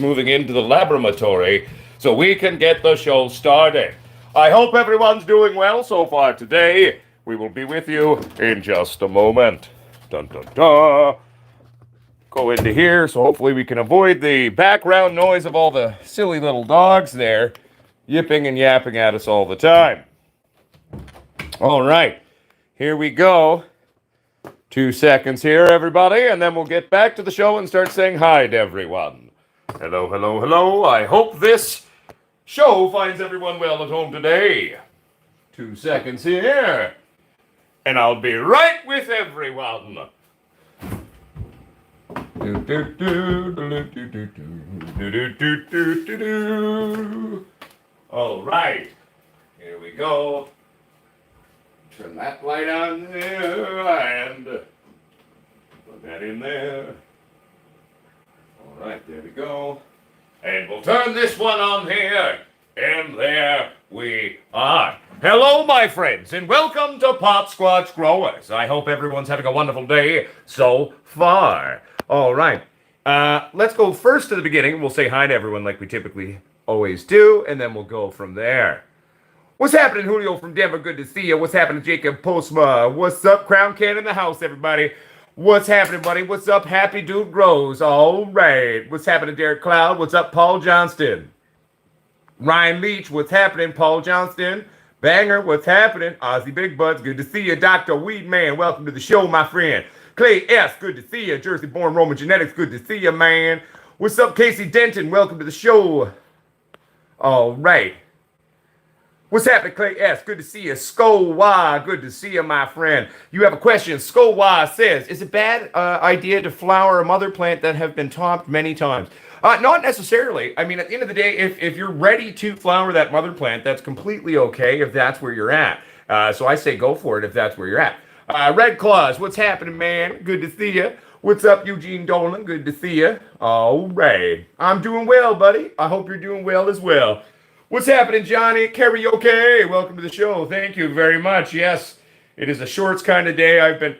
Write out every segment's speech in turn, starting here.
moving into the laboratory so we can get the show started. I hope everyone's doing well so far today. We will be with you in just a moment. Dun dun dun. Go into here so hopefully we can avoid the background noise of all the silly little dogs there yipping and yapping at us all the time. All right, here we go. 2 seconds here, everybody, and then we'll get back to the show and start saying hi to everyone. Hello, hello, hello. I hope this show finds everyone well at home today. 2 seconds here, and I'll be right with everyone. All right, here we go. Turn that light on there and put that in there. All right, there we go. And we'll turn this one on here. And there we are. Hello, my friends, and welcome to Potsquatch Growers. I hope everyone's having a wonderful day so far. All right, let's go first to the beginning. We'll say hi to everyone like we typically always do, and then we'll go from there. What's happening, Julio from Denver? Good to see you. What's happening, Jacob Postma? What's up, Crown Can in the house, everybody? What's happening, buddy? What's up, Happy Dude Grows? All right. What's happening, Derek Cloud? What's up, Paul Johnston? Ryan Leach, what's happening, Paul Johnston? Banger, what's happening? Ozzy Big Buds, good to see you. Dr. Weedman, welcome to the show, my friend. Clay S., good to see you. Jersey Born Roman Genetics, good to see you, man. What's up, Casey Denton? Welcome to the show. All right. What's happening, Clay S.? Good to see you. Skull Y, good to see you, my friend. You have a question. Skull Y says, is it a bad idea to flower a mother plant that have been topped many times? Not necessarily. I mean, at the end of the day, if you're ready to flower that mother plant, that's completely okay if that's where you're at. So I say go for it if that's where you're at. Red Claws, what's happening, man? Good to see you. What's up, Eugene Dolan? Good to see you. All right. I'm doing well, buddy. I hope you're doing well as well. What's happening, Johnny? Karaoke, welcome to the show. Thank you very much. Yes, it is a shorts kind of day. I've been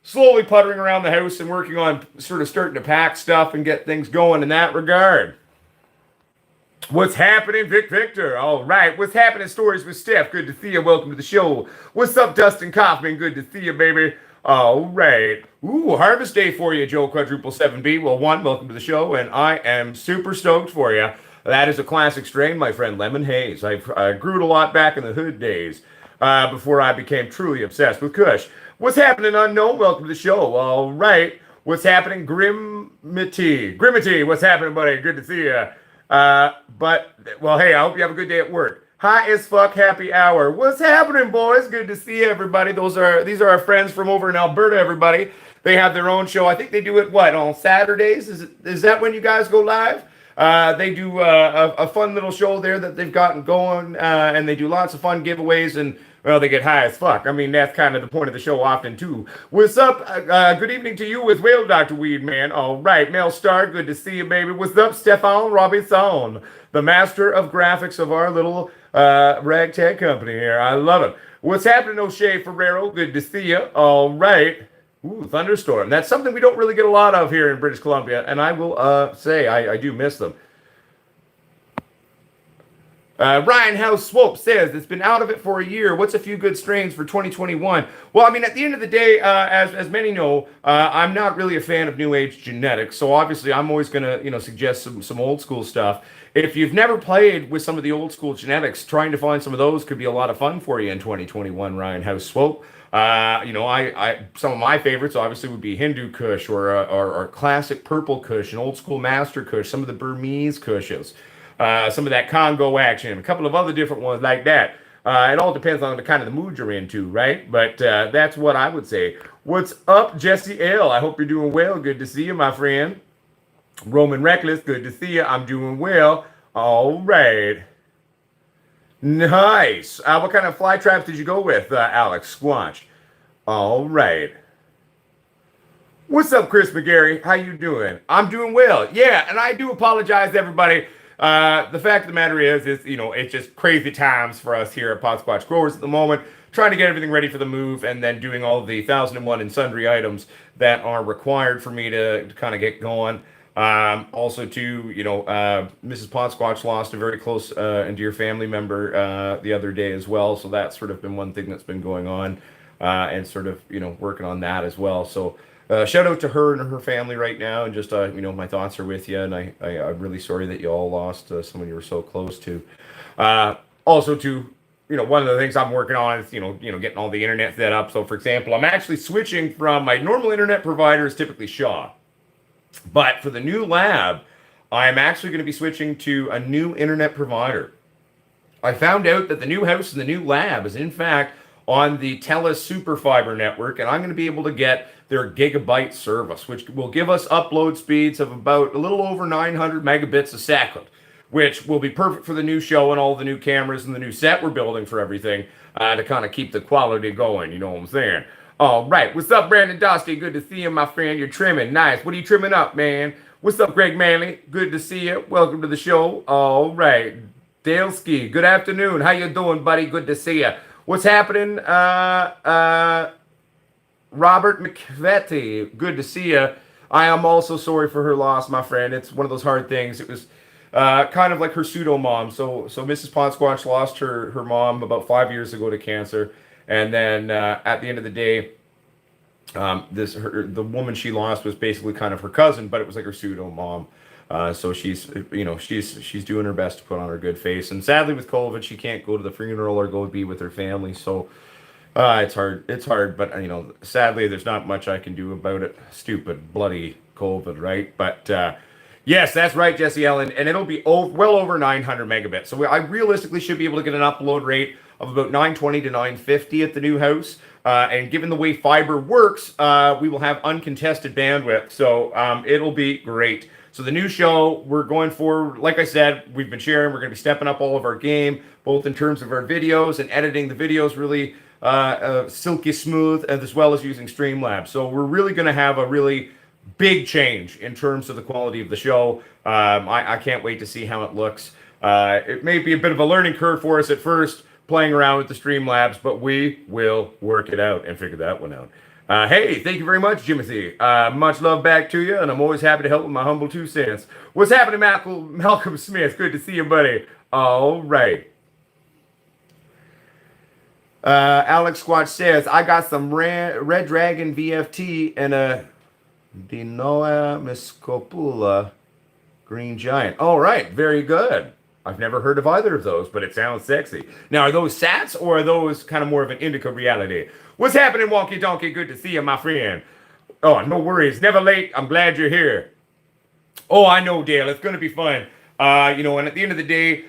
slowly puttering around the house and working on sort of starting to pack stuff and get things going in that regard. What's happening, Vic Victor? All right. What's happening, Stories with Steph? Good to see you. Welcome to the show. What's up, Dustin Kaufman? Good to see you, baby. All right. Ooh, harvest day for you, Joe Quadruple 7B. Well, welcome to the show, and I am super stoked for you. That is a classic strain, my friend, Lemon Haze. I grew it a lot back in the hood days before I became truly obsessed with Kush. What's happening, Unknown? Welcome to the show. All right. What's happening, Grimity? Grimity, what's happening, buddy? Good to see you. Well, hey, I hope you have a good day at work. High as fuck happy hour. What's happening, boys? Good to see everybody. These are our friends from over in Alberta, everybody. They have their own show. I think they do it, on Saturdays? Is that when you guys go live? They do a fun little show there that they've gotten going, and they do lots of fun giveaways, and, well, they get high as fuck. I mean, that's kind of the point of the show often, too. What's up? Good evening to you as well, Dr. Weedman. All right, Mel Star, good to see you, baby. What's up, Stefan Robinson, the master of graphics of our little ragtag company here. I love it. What's happening, O'Shea Ferrero? Good to see you. All right. Ooh, thunderstorm. That's something we don't really get a lot of here in British Columbia, and I will say I do miss them. Ryan House Swope says, it's been out of it for a year. What's a few good strains for 2021? Well, I mean, at the end of the day, as many know, I'm not really a fan of New Age genetics, so obviously I'm always going to, suggest some old school stuff. If you've never played with some of the old school genetics, trying to find some of those could be a lot of fun for you in 2021, Ryan House Swope. Some of my favorites obviously would be Hindu Kush or classic purple Kush, and old school master Kush, some of the Burmese Kushes, some of that Congo action, a couple of other different ones like that. It all depends on the kind of the mood you're into, right? But that's what I would say. What's up, Jesse L? I hope you're doing well. Good to see you, my friend. Roman Reckless, good to see you. I'm doing well. All right. Nice. What kind of fly traps did you go with, Alex Squatch? All right. What's up, Chris McGarry? How you doing? I'm doing well. Yeah, and I do apologize to everybody. The fact of the matter is, it's just crazy times for us here at Potsquatch Growers at the moment, trying to get everything ready for the move and then doing all of the 1001 and sundry items that are required for me to kind of get going. Also, too, Mrs. Potsquatch lost a very close and dear family member the other day as well. So that's sort of been one thing that's been going on, and sort of working on that as well. So shout out to her and her family right now, and just my thoughts are with you, and I'm really sorry that you all lost someone you were so close to. Also, to one of the things I'm working on is getting all the internet set up. So, for example, I'm actually switching from my normal internet provider is typically Shaw. But for the new lab, I am actually going to be switching to a new internet provider. I found out that the new house and the new lab is in fact on the TELUS Superfiber network, and I'm going to be able to get their gigabyte service, which will give us upload speeds of about a little over 900 megabits a second, which will be perfect for the new show and all the new cameras and the new set we're building for everything, to kind of keep the quality going. You know what I'm saying? All right. What's up, Brandon Dosty? Good to see you, my friend. You're trimming. Nice. What are you trimming up, man? What's up, Greg Manley? Good to see you. Welcome to the show. All right. Dale Ski. Good afternoon. How you doing, buddy? Good to see you. What's happening? Robert McVetti. Good to see you. I am also sorry for her loss, my friend. It's one of those hard things. It was kind of like her pseudo mom. So Mrs. Potsquatch lost her mom about 5 years ago to cancer. And then at the end of the day, the woman she lost was basically kind of her cousin, but it was like her pseudo mom. So she's doing her best to put on her good face. And sadly, with COVID, she can't go to the funeral or go be with her family. So it's hard. It's hard, but sadly, there's not much I can do about it. Stupid, bloody COVID, right? But yes, that's right, Jesse Ellen, and it'll be well over 900 megabits. So I realistically should be able to get an upload rate of about 920 to 950 at the new house. And given the way fiber works, we will have uncontested bandwidth. So it'll be great. So the new show, we're going for, like I said, we've been sharing, we're going to be stepping up all of our game, both in terms of our videos and editing the videos really silky smooth, as well as using Streamlabs. So we're really going to have a really big change in terms of the quality of the show. I can't wait to see how it looks. It may be a bit of a learning curve for us at first, playing around with the Streamlabs, but we will work it out and figure that one out. Hey, thank you very much, Jimothy. Much love back to you, and I'm always happy to help with my humble 2 cents. What's happening, Malcolm Smith? Good to see you, buddy. All right. Alex Squatch says, I got some Red Dragon VFT and a Dinoa Miscopula Green Giant. All right, very good. I've never heard of either of those, but it sounds sexy. Now, are those sats or are those kind of more of an indica reality? What's happening, Wonky Donkey? Good to see you, my friend. Oh, no worries. Never late. I'm glad you're here. Oh, I know, Dale. It's going to be fun. And at the end of the day,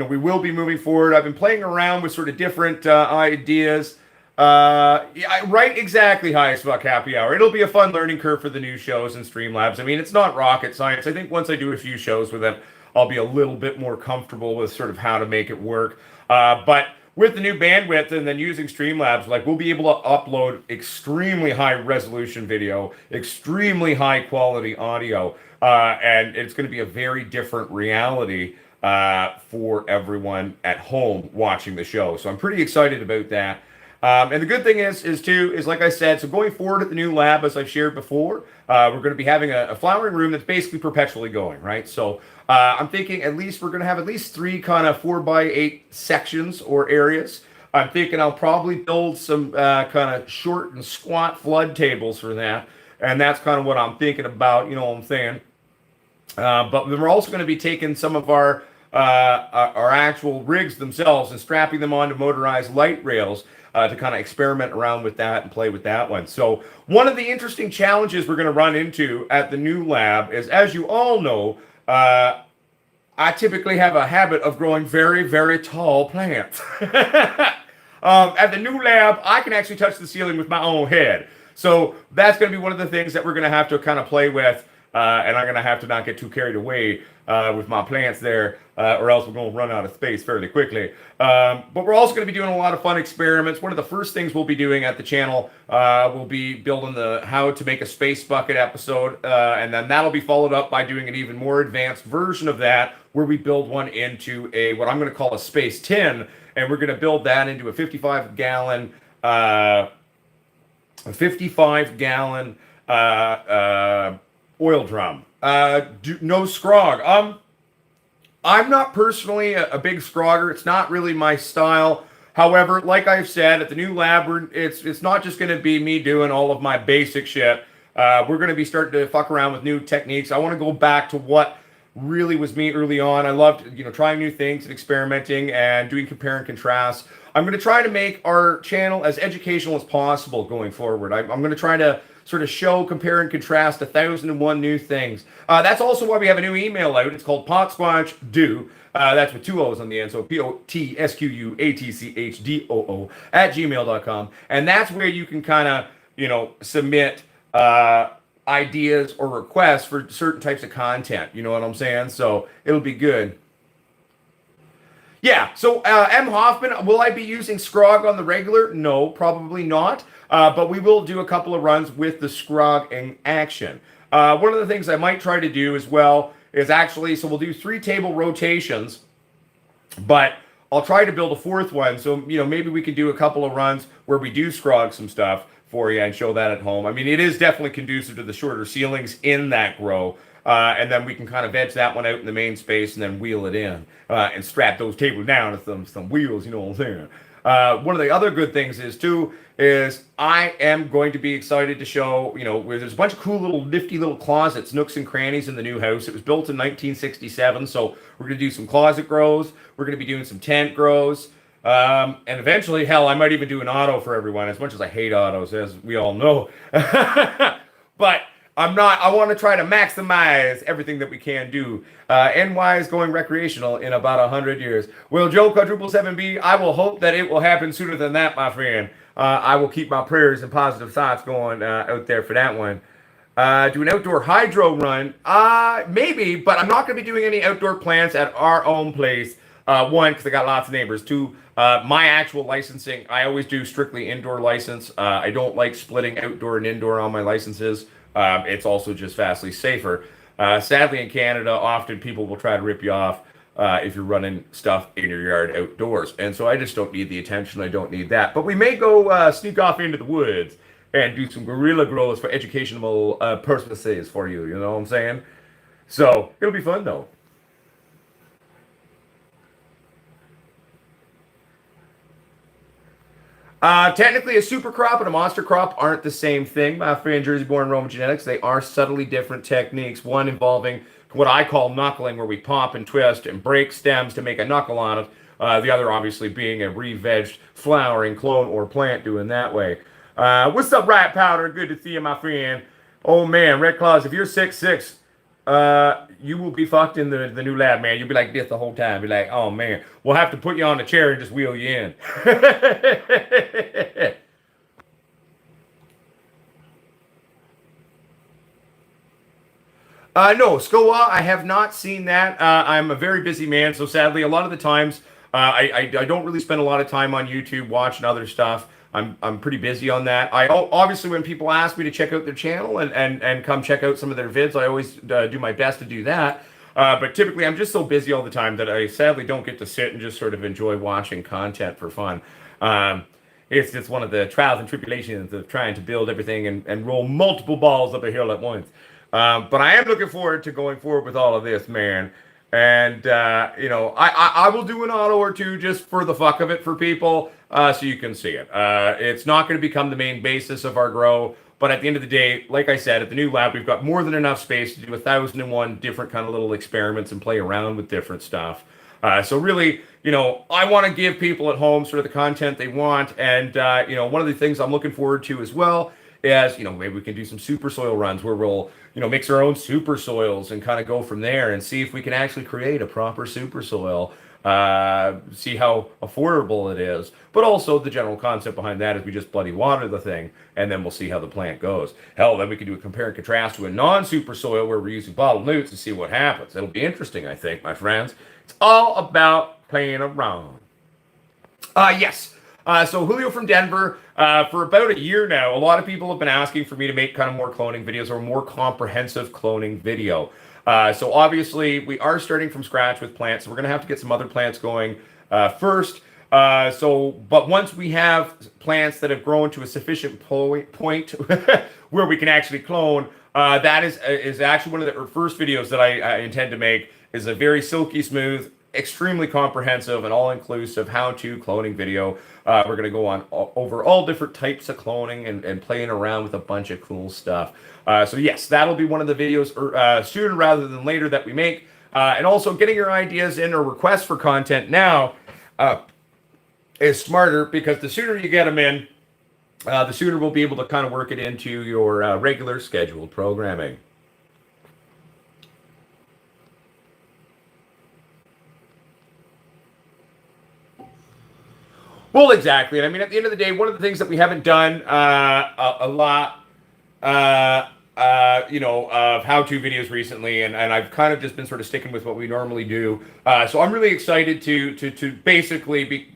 we will be moving forward. I've been playing around with sort of different ideas. Right, exactly, High as Fuck Happy Hour. It'll be a fun learning curve for the new shows and Streamlabs. I mean, it's not rocket science. I think once I do a few shows with them, I'll be a little bit more comfortable with sort of how to make it work. But with the new bandwidth and then using Streamlabs, like we'll be able to upload extremely high resolution video, extremely high quality audio, and it's going to be a very different reality for everyone at home watching the show. So I'm pretty excited about that. And the good thing is like I said, so going forward at the new lab, as I've shared before, we're going to be having a flowering room that's basically perpetually going, right? So I'm thinking at least we're going to have at least 3 kind of 4x8 sections or areas. I'm thinking I'll probably build some kind of short and squat flood tables for that. And that's kind of what I'm thinking about, you know what I'm saying? But then we're also going to be taking some of our actual rigs themselves and strapping them onto motorized light rails to kind of experiment around with that and play with that one. So one of the interesting challenges we're going to run into at the new lab is, as you all know, I typically have a habit of growing very, very tall plants. At the new lab, I can actually touch the ceiling with my own head. So that's going to be one of the things that we're going to have to kind of play with. And I'm going to have to not get too carried away with my plants there, or else we're going to run out of space fairly quickly. But we're also going to be doing a lot of fun experiments. One of the first things we'll be doing at the channel will be building the how to make a space bucket episode. And then that'll be followed up by doing an even more advanced version of that, where we build one into what I'm going to call a space tin. And we're going to build that into a 55-gallon oil drum. No scrog. I'm not personally a big scrogger. It's not really my style. However, like I've said, at the new lab, it's not just going to be me doing all of my basic shit. We're going to be starting to fuck around with new techniques. I want to go back to what really was me early on. I loved, trying new things and experimenting and doing compare and contrast. I'm going to try to make our channel as educational as possible going forward. I'm going to try to sort of show, compare, and contrast 1,001 new things. That's also why we have a new email out. It's called Potsquatch Do. That's with 2 O's on the end, so POTSQUATCHDOO at gmail.com. And that's where you can kind of, submit ideas or requests for certain types of content. You know what I'm saying? So it'll be good. Yeah, so M. Hoffman, will I be using Scrog on the regular? No, probably not. But we will do a couple of runs with the Scrog in action. One of the things I might try to do as well is actually, so we'll do 3 table rotations, but I'll try to build a 4th one. So, maybe we can do a couple of runs where we do Scrog some stuff for you and show that at home. I mean, it is definitely conducive to the shorter ceilings in that grow. And then we can kind of edge that one out in the main space and then wheel it in and strap those tables down with some wheels, you know what I'm saying? One of the other good things is I am going to be excited to show, where there's a bunch of cool little nifty little closets, nooks and crannies in the new house. It was built in 1967, so we're going to do some closet grows. We're going to be doing some tent grows. And eventually, hell, I might even do an auto for everyone, as much as I hate autos, as we all know. But I want to try to maximize everything that we can do. NY is going recreational in about 100 years. Well, Joe Quadruple 7B, I will hope that it will happen sooner than that, my friend. I will keep my prayers and positive thoughts going out there for that one. Do an outdoor hydro run? Maybe, but I'm not going to be doing any outdoor plants at our own place. 1, because I got lots of neighbors. 2, my actual licensing, I always do strictly indoor license. I don't like splitting outdoor and indoor on my licenses. It's also just vastly safer. Sadly, in Canada, often people will try to rip you off if you're running stuff in your yard outdoors. And so I just don't need the attention. I don't need that. But we may go sneak off into the woods and do some guerrilla grows for educational purposes for you. You know what I'm saying? So it'll be fun, though. Technically, a super crop and a monster crop aren't the same thing, my friend. Jersey-born Roman genetics. They are subtly different techniques. One involving what I call knuckling, where we pop and twist and break stems to make a knuckle on it. The other, obviously, being a re-vegged flowering clone or plant doing that way. What's up, Riot Powder? Good to see you, my friend. Oh, man, Red Claws, if you're 6'6", you will be fucked in the new lab, man. You'll be like this the whole time. Be like, oh man, we'll have to put you on the chair and just wheel you in. No, Skoa, I have not seen that. I'm a very busy man, so sadly, a lot of the times, I don't really spend a lot of time on YouTube watching other stuff. I'm pretty busy on that. Obviously, when people ask me to check out their channel and come check out some of their vids, I always do my best to do that. But typically, I'm just so busy all the time that I sadly don't get to sit and just sort of enjoy watching content for fun. It's just one of the trials and tribulations of trying to build everything and roll multiple balls up a hill at once. But I am looking forward to going forward with all of this, man. And, I will do an auto or two just for the fuck of it for people so you can see it. It's not going to become the main basis of our grow. But at the end of the day, like I said, at the new lab, we've got more than enough space to do 1,001 different kind of little experiments and play around with different stuff. So really, I want to give people at home sort of the content they want. And, one of the things I'm looking forward to as well is, maybe we can do some super soil runs where we'll, mix our own super soils and kind of go from there and see if we can actually create a proper super soil. See how affordable it is. But also the general concept behind that is we just bloody water the thing and then we'll see how the plant goes. Hell, then we can do a compare and contrast to a non-super soil where we're using bottled newts and see what happens. It'll be interesting, I think, my friends. It's all about playing around. Yes. So Julio from Denver, for about a year now, a lot of people have been asking for me to make kind of more cloning videos or a more comprehensive cloning video. So obviously we are starting from scratch with plants. So we're going to have to get some other plants going first. But once we have plants that have grown to a sufficient point where we can actually clone, That is actually one of the first videos that I intend to make. Is a very silky smooth, extremely comprehensive and all-inclusive how-to cloning video. We're going to go on over all different types of cloning and playing around with a bunch of cool stuff. So yes, that'll be one of the videos sooner rather than later that we make. And also getting your ideas in or requests for content now is smarter, because the sooner you get them in, the sooner we'll be able to kind of work it into your regular scheduled programming. Well, exactly. And I mean, at the end of the day, one of the things that we haven't done a lot, of how-to videos recently, and I've kind of just been sort of sticking with what we normally do. So I'm really excited to basically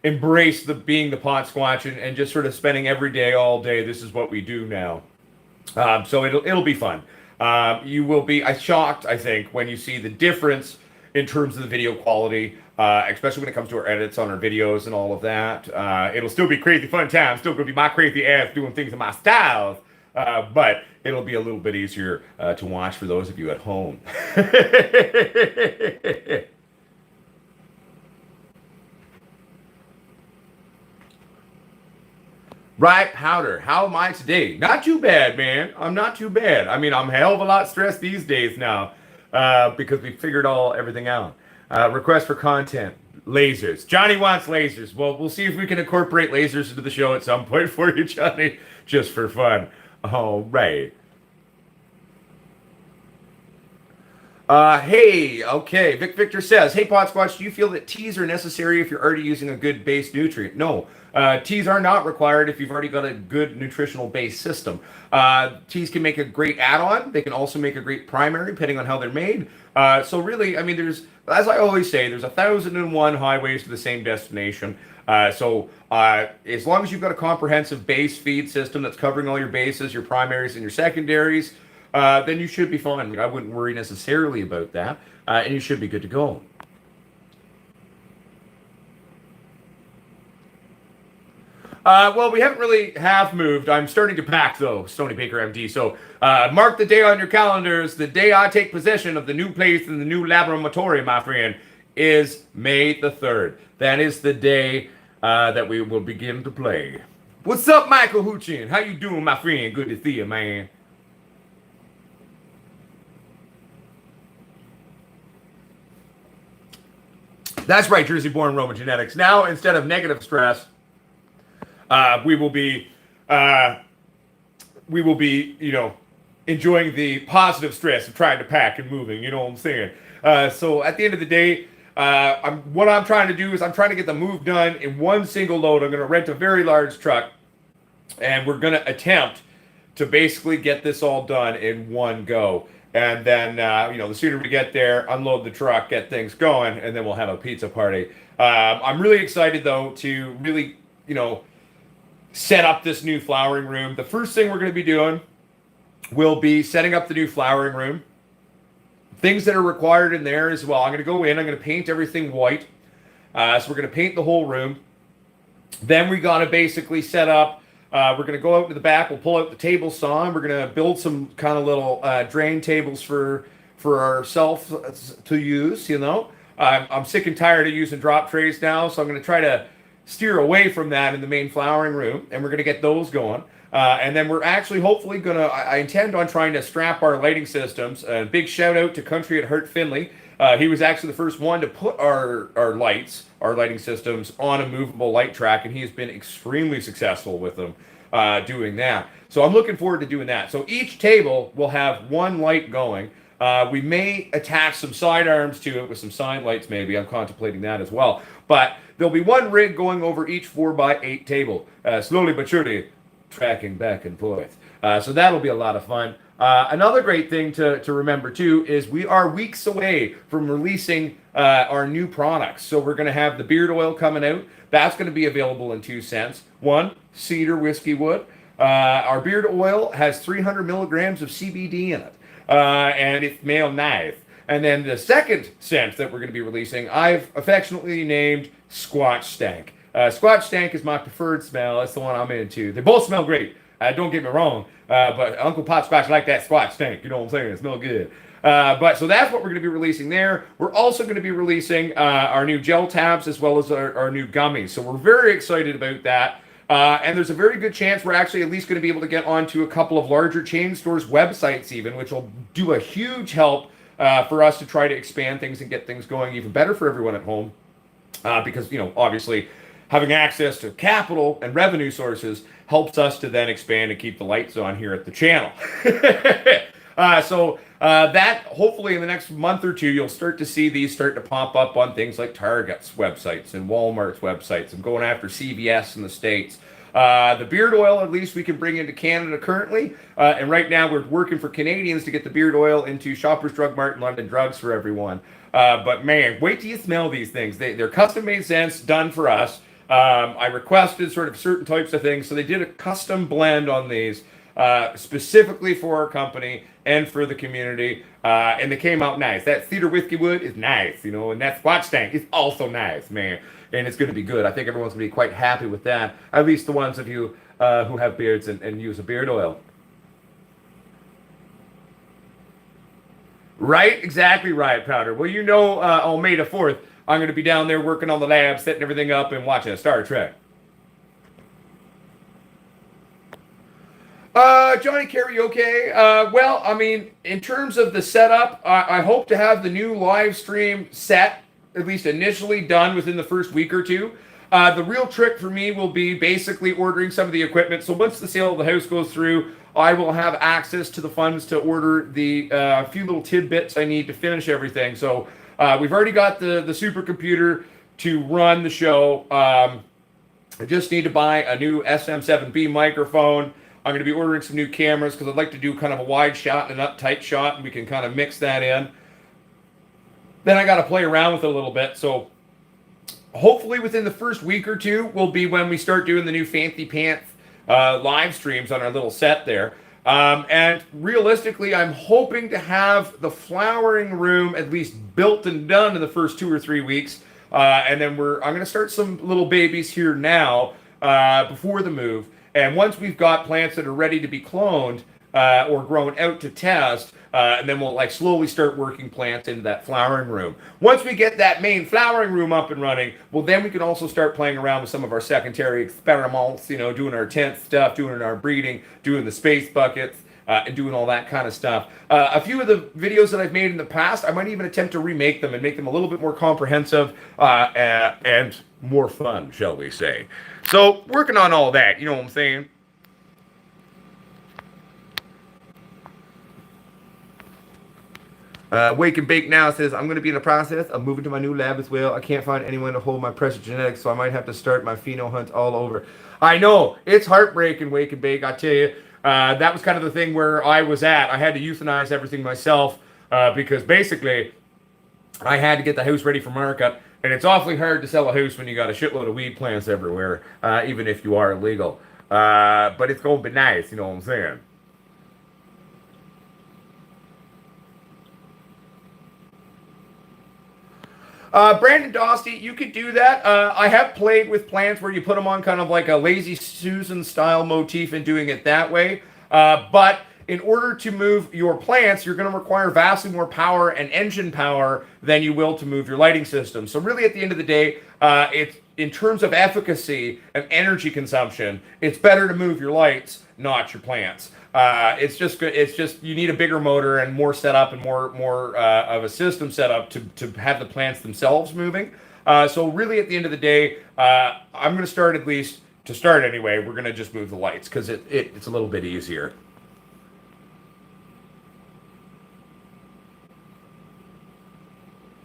embrace being the Potsquatch and just sort of spending every day, all day. This is what we do now. So it'll be fun. You will be shocked, I think, when you see the difference in terms of the video quality, especially when it comes to our edits on our videos and all of that. It'll still be crazy fun time. Still going to be my crazy ass doing things in my styles. But it'll be a little bit easier to watch for those of you at home. Right, Powder. How am I today? Not too bad, man. I'm not too bad. I mean, I'm a hell of a lot stressed these days now because we figured everything out. Request for content. Lasers. Johnny wants lasers. Well, we'll see if we can incorporate lasers into the show at some point for you, Johnny, just for fun. All right. Okay. Victor says, hey, Potsquatch, do you feel that teas are necessary if you're already using a good base nutrient? No. Teas are not required if you've already got a good nutritional base system. Teas can make a great add-on. They can also make a great primary, depending on how they're made. So really, I mean, as I always say, there's 1,001 highways to the same destination. As long as you've got a comprehensive base feed system that's covering all your bases, your primaries, and your secondaries, then you should be fine. I wouldn't worry necessarily about that, and you should be good to go. Well, we haven't really moved. I'm starting to pack, though, Stony Baker MD. So mark the day on your calendars. The day I take possession of the new place in the new laboratory, my friend, is May the 3rd. That is the day that we will begin to play. What's up, Michael Huchin? How you doing, my friend? Good to see you, man. That's right, Jersey-born Roman genetics. Now, instead of negative stress, we will be, enjoying the positive stress of trying to pack and moving. You know what I'm saying? So at the end of the day, what I'm trying to do is I'm trying to get the move done in one single load. I'm going to rent a very large truck, and we're going to attempt to basically get this all done in one go. And then, the sooner we get there, unload the truck, get things going, and then we'll have a pizza party. I'm really excited, though, to really, set up this new flowering room. The first thing we're going to be doing will be setting up the new flowering room. Things that are required in there as well. I'm going to go in. I'm going to paint everything white. So we're going to paint the whole room. Then we got to basically set up. We're going to go out to the back. We'll pull out the table saw, and we're going to build some kind of little drain tables for ourselves to use. I'm sick and tired of using drop trays now, so I'm going to try to steer away from that in the main flowering room, and we're going to get those going. And then we're actually hopefully going to, I intend on trying to strap our lighting systems. Big shout out to Country at Hurt Finley. He was actually the first one to put our lighting systems on a movable light track, and he has been extremely successful with them doing that. So I'm looking forward to doing that. So each table will have one light going. We may attach some side arms to it with some side lights maybe. I'm contemplating that as well. But there'll be one rig going over each 4x8 table, slowly but surely tracking back and forth. So that'll be a lot of fun. Another great thing to remember, too, is we are weeks away from releasing our new products. So we're going to have the beard oil coming out. That's going to be available in 2 scents. One, cedar whiskey wood. Our beard oil has 300 milligrams of CBD in it. And it's male knife. And then the second scent that we're going to be releasing, I've affectionately named Squatch Stank. Squatch Stank is my preferred smell. That's the one I'm into. They both smell great. Don't get me wrong, but Uncle Potsquatch like that squatch tank. You know what I'm saying? It smells good. But so that's what we're going to be releasing there. We're also going to be releasing our new gel tabs as well as our new gummies. So we're very excited about that. And there's a very good chance we're actually at least going to be able to get onto a couple of larger chain stores' websites even, which will do a huge help for us to try to expand things and get things going even better for everyone at home. Because, you know, obviously having access to capital and revenue sources helps us to then expand and keep the lights on here at the channel. That hopefully in the next month or two, you'll start to see these start to pop up on things like Target's websites and Walmart's websites. I'm going after CVS in the States. The beard oil, at least we can bring into Canada currently. And right now we're working for Canadians to get the beard oil into Shoppers Drug Mart and London Drugs for everyone. But man, wait till you smell these things. They're custom made scents done for us. I requested sort of certain types of things. So they did a custom blend on these specifically for our company and for the community. And they came out nice. That cedar whiskey wood is nice, you know, and that squatch tank is also nice, man. And it's going to be good. I think everyone's going to be quite happy with that. At least the ones of you who have beards and use a beard oil. Right? Exactly right, Powder. Well, you know, on May the 4th, I'm going to be down there working on the lab, setting everything up, and watching Star Trek. Johnny Karaoke. Well, I mean, in terms of the setup, I hope to have the new live stream set, at least initially, done within the first week or two. The real trick for me will be basically ordering some of the equipment. So once the sale of the house goes through, I will have access to the funds to order the few little tidbits I need to finish everything. So we've already got the supercomputer to run the show. I just need to buy a new SM7B microphone. I'm going to be ordering some new cameras because I'd like to do kind of a wide shot and an uptight shot, and we can kind of mix that in. Then I got to play around with it a little bit. So hopefully within the first week or two will be when we start doing the new Fancy Pants live streams on our little set there. And realistically, I'm hoping to have the flowering room at least built and done in the first 2 or 3 weeks. And then I'm going to start some little babies here now before the move. And once we've got plants that are ready to be cloned or grown out to test, and then we'll like slowly start working plants into that flowering room. Once we get that main flowering room up and running, well, then we can also start playing around with some of our secondary experiments, you know, doing our tent stuff, doing our breeding, doing the space buckets, and doing all that kind of stuff. A few of the videos that I've made in the past, I might even attempt to remake them and make them a little bit more comprehensive and more fun, shall we say. So, working on all that, you know what I'm saying? Wake and Bake Now says, I'm going to be in the process of moving to my new lab as well. I can't find anyone to hold my precious genetics, so I might have to start my pheno hunt all over. I know, it's heartbreaking, Wake and Bake, I tell you. That was kind of the thing where I was at. I had to euthanize everything myself because basically I had to get the house ready for market. And it's awfully hard to sell a house when you got a shitload of weed plants everywhere, even if you are illegal. But it's going to be nice, you know what I'm saying? Brandon Dosty, you could do that. I have played with plants where you put them on kind of like a Lazy Susan style motif and doing it that way. But in order to move your plants, you're going to require vastly more power and engine power than you will to move your lighting system. So really at the end of the day, it's in terms of efficacy and energy consumption, it's better to move your lights, not your plants. It's just you need a bigger motor and more setup and more of a system set up to have the plants themselves moving. So really at the end of the day, I'm going to start at least, to start anyway, we're going to just move the lights because it's a little bit easier.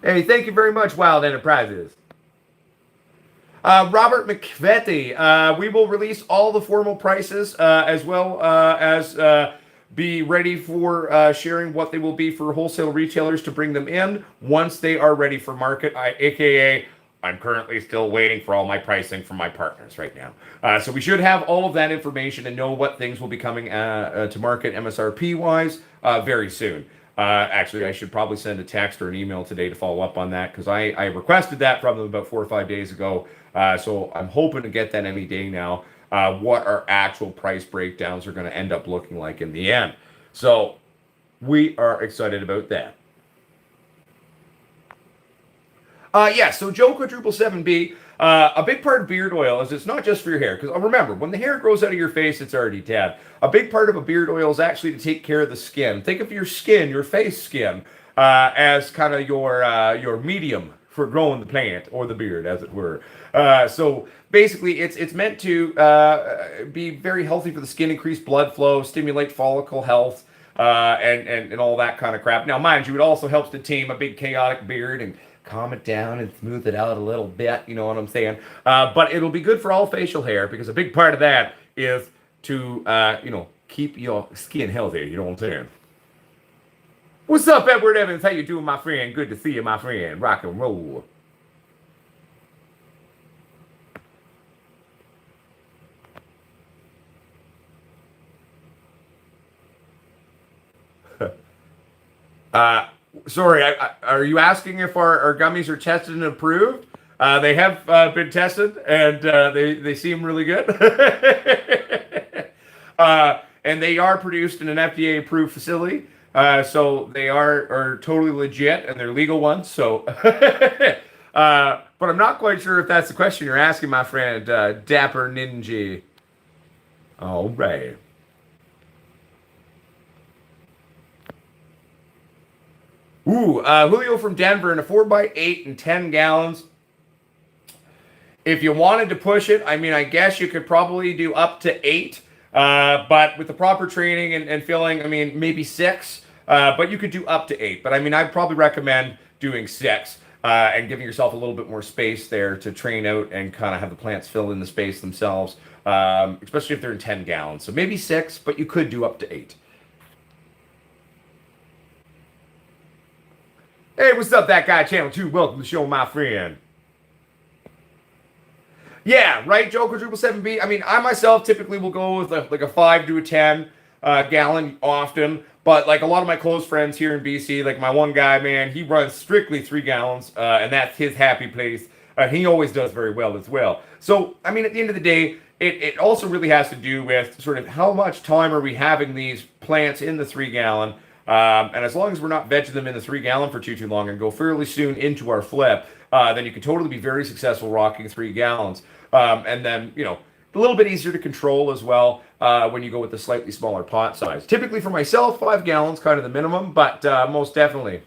Hey, thank you very much, Wild Enterprises. Robert McVetti, we will release all the formal prices as well as be ready for sharing what they will be for wholesale retailers to bring them in once they are ready for market, aka I'm currently still waiting for all my pricing from my partners right now. So we should have all of that information and know what things will be coming to market MSRP-wise very soon. Actually, I should probably send a text or an email today to follow up on that because I requested that from them about 4 or 5 days ago. So I'm hoping to get that any day now. what our actual price breakdowns are going to end up looking like in the end. So we are excited about that. Yeah, so Joe Quadruple 7B, a big part of beard oil is it's not just for your hair. Because remember, when the hair grows out of your face, it's already dead. A big part of a beard oil is actually to take care of the skin. Think of your skin, your face skin, as kind of your medium for growing the plant or the beard, as it were. So basically, it's meant to be very healthy for the skin, increase blood flow, stimulate follicle health, and all that kind of crap. Now, mind you, it also helps to tame a big chaotic beard and calm it down and smooth it out a little bit. You know what I'm saying? But it'll be good for all facial hair because a big part of that is to keep your skin healthy. You know what I'm saying? What's up, Edward Evans? How you doing, my friend? Good to see you, my friend. Rock and roll. Sorry, are you asking if our gummies are tested and approved? They have been tested, and they seem really good. And they are produced in an FDA-approved facility. So they are totally legit, and they're legal ones. So, but I'm not quite sure if that's the question you're asking, my friend, Dapper Ninja. All right. Ooh, Julio from Denver in a 4x8 and 10 gallons. If you wanted to push it, I mean, I guess you could probably do up to 8. But with the proper training and filling, I mean, maybe 6. But you could do up to 8. But I mean, I'd probably recommend doing 6 and giving yourself a little bit more space there to train out and kind of have the plants fill in the space themselves, especially if they're in 10 gallons. So maybe 6, but you could do up to 8. Hey, what's up, That Guy Channel 2? Welcome to the show, my friend. Yeah, right, Joe Quadruple 7B. I mean, I myself typically will go with like a 5 to a 10 gallon often. But like a lot of my close friends here in BC, like my one guy, man, he runs strictly 3 gallons, and that's his happy place. He always does very well as well. So, I mean, at the end of the day, it also really has to do with sort of how much time are we having these plants in the 3 gallon. And as long as we're not vegging them in the 3 gallon for too long and go fairly soon into our flip, then you can totally be very successful rocking 3 gallons. And then, a little bit easier to control as well when you go with the slightly smaller pot size. Typically for myself, 5 gallons, kind of the minimum, but most definitely.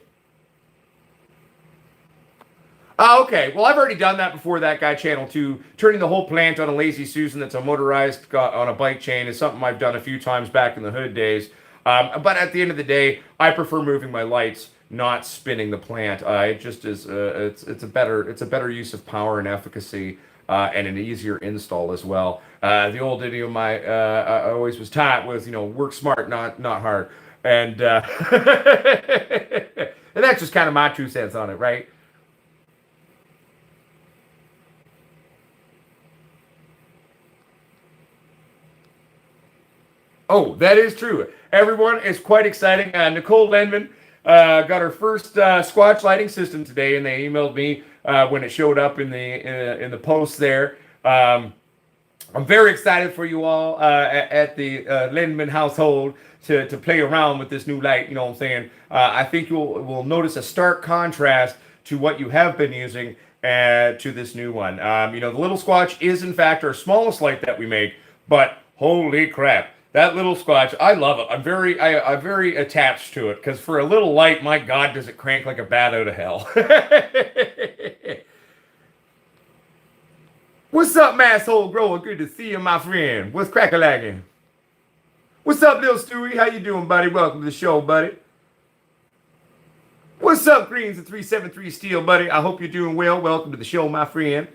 Okay, well, I've already done that before, That Guy Channel 2. Turning the whole plant on a Lazy Susan that's a motorized on a bike chain is something I've done a few times back in the hood days. But at the end of the day, I prefer moving my lights, not spinning the plant. It just is it's a better use of power and efficacy, and an easier install as well. The old idiom I always was taught was, work smart, not hard, and and that's just kind of my 2 cents on it, right? Oh, that is true. Everyone is quite exciting. Nicole Lenman got her first Squatch lighting system today, and they emailed me when it showed up in the post there. I'm very excited for you all at the Lenman household to play around with this new light. You know what I'm saying? I think will notice a stark contrast to what you have been using to this new one. The little Squatch is in fact our smallest light that we make, but holy crap. That little Squatch, I love it. I'm very attached to it because for a little light, my God, does it crank like a bat out of hell. What's up, masshole grower? Good to see you, my friend. What's crack-a-lagging? What's up, little Stewie? How you doing, buddy? Welcome to the show, buddy. What's up, Greens and 373 Steel, buddy? I hope you're doing well. Welcome to the show, my friend.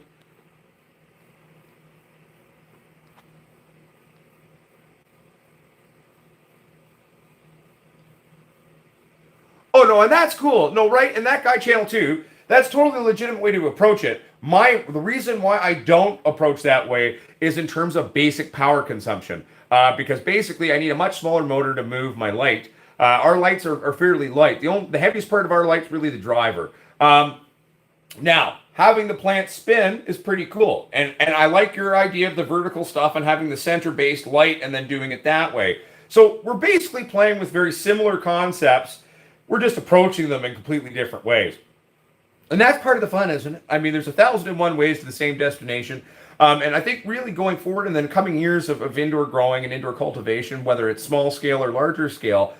Oh, no, and that's cool. No, right? And That Guy Channel 2, that's totally a legitimate way to approach it. The reason why I don't approach that way is in terms of basic power consumption. Because basically, I need a much smaller motor to move my light. Our lights are fairly light. The heaviest part of our light's really the driver. Now, having the plant spin is pretty cool. And I like your idea of the vertical stuff and having the center-based light and then doing it that way. So we're basically playing with very similar concepts. We're just approaching them in completely different ways. And that's part of the fun, isn't it? I mean, there's 1,001 ways to the same destination. And I think really going forward in the coming years of indoor growing and indoor cultivation, whether it's small scale or larger scale,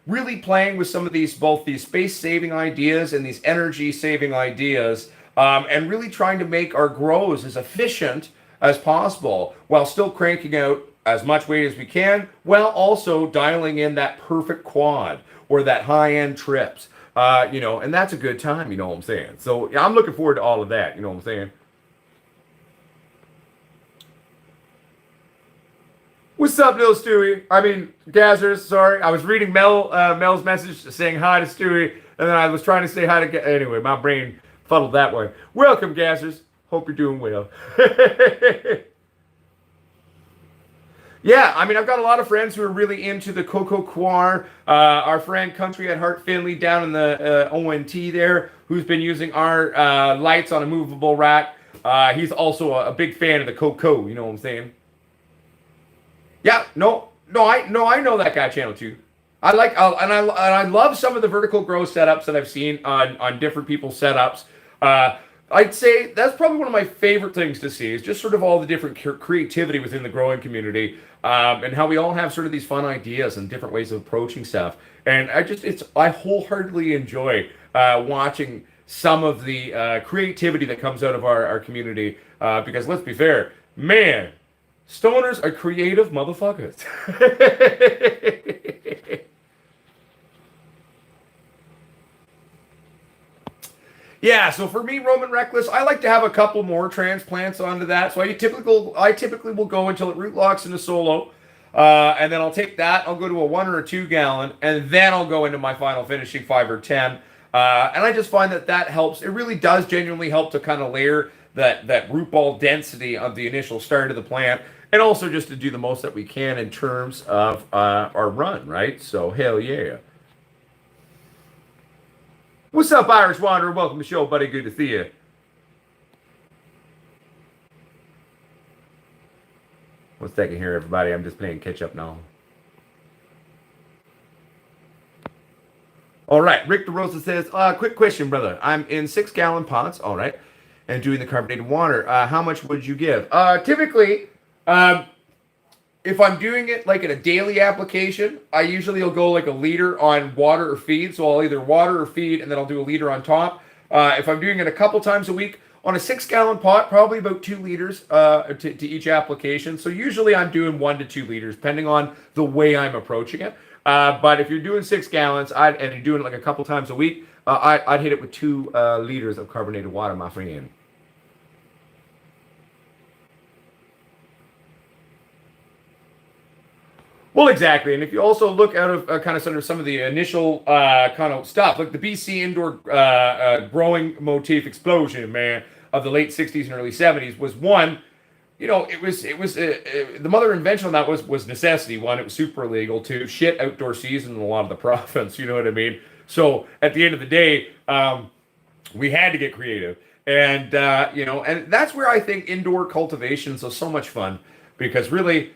really playing with some of these, both these space saving ideas and these energy saving ideas, and really trying to make our grows as efficient as possible while still cranking out as much weight as we can, while also dialing in that perfect quad or that high end trips. And that's a good time, you know what I'm saying? So I'm looking forward to all of that, you know what I'm saying? What's up, little Stewie? I mean, Gazzers, sorry. I was reading Mel's message saying hi to Stewie, and then I was trying to say hi to... Anyway, my brain fuddled that way. Welcome, Gazzers. Hope you're doing well. Yeah, I mean, I've got a lot of friends who are really into the Coco Coir. Our friend Country at Heart Finley down in the ONT there, who's been using our lights on a movable rack. He's also a big fan of the Coco, you know what I'm saying? Yeah, I know that guy channel too. I like and I love some of the vertical grow setups that I've seen on different people's setups. I'd say that's probably one of my favorite things to see is just sort of all the different creativity within the growing community, and how we all have sort of these fun ideas and different ways of approaching stuff. And I wholeheartedly enjoy watching some of the creativity that comes out of our community, because let's be fair, man. Stoners are creative motherfuckers. Yeah, so for me, Roman Reckless, I like to have a couple more transplants onto that. So I typically will go until it root locks into solo. And then I'll take that, I'll go to a 1 or a 2 gallon, and then I'll go into my final finishing 5 or 10. And I just find that helps. It really does genuinely help to kind of layer that root ball density of the initial start of the plant. And also just to do the most that we can in terms of our run, right? So, hell yeah. What's up, Irish Wanderer? Welcome to the show, buddy. Good to see you. One second here, everybody. I'm just playing catch up now. All right. Rick DeRosa says, quick question, brother. I'm in 6-gallon pots, all right, and doing the carbonated water. How much would you give? Typically... if I'm doing it like in a daily application, I usually will go like a liter on water or feed. So I'll either water or feed, and then I'll do a liter on top. If I'm doing it a couple times a week on a 6-gallon pot, probably about 2 liters to each application. So usually I'm doing 1 to 2 liters, depending on the way I'm approaching it. But if you're doing 6 gallons and you're doing it like a couple times a week, I'd hit it with 2 liters of carbonated water, my friend. Well, exactly. And if you also look out of kind of sort of some of the initial kind of stuff, like the BC indoor growing motif explosion, man, of the late 60s and early 70s was one, it was the mother invention of that was necessity. One, it was super illegal. Two, shit outdoor season in a lot of the province, you know what I mean? So at the end of the day, we had to get creative. And, and that's where I think indoor cultivation is so much fun, because really,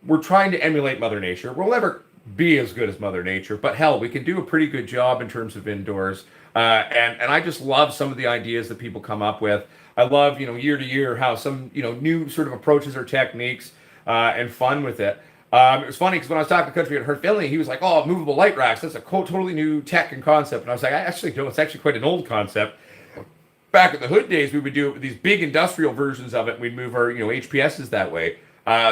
we're trying to emulate Mother Nature. We'll never be as good as Mother Nature, but hell, we can do a pretty good job in terms of indoors. And I just love some of the ideas that people come up with. I love, year to year, how some, new sort of approaches or techniques and fun with it. It was funny because when I was talking to Country at Hurt Finley, he was like, "Oh, movable light racks, that's a totally new tech and concept." And I was like, no, it's actually quite an old concept. Back in the hood days, we would do these big industrial versions of it. And we'd move our, HPSs that way.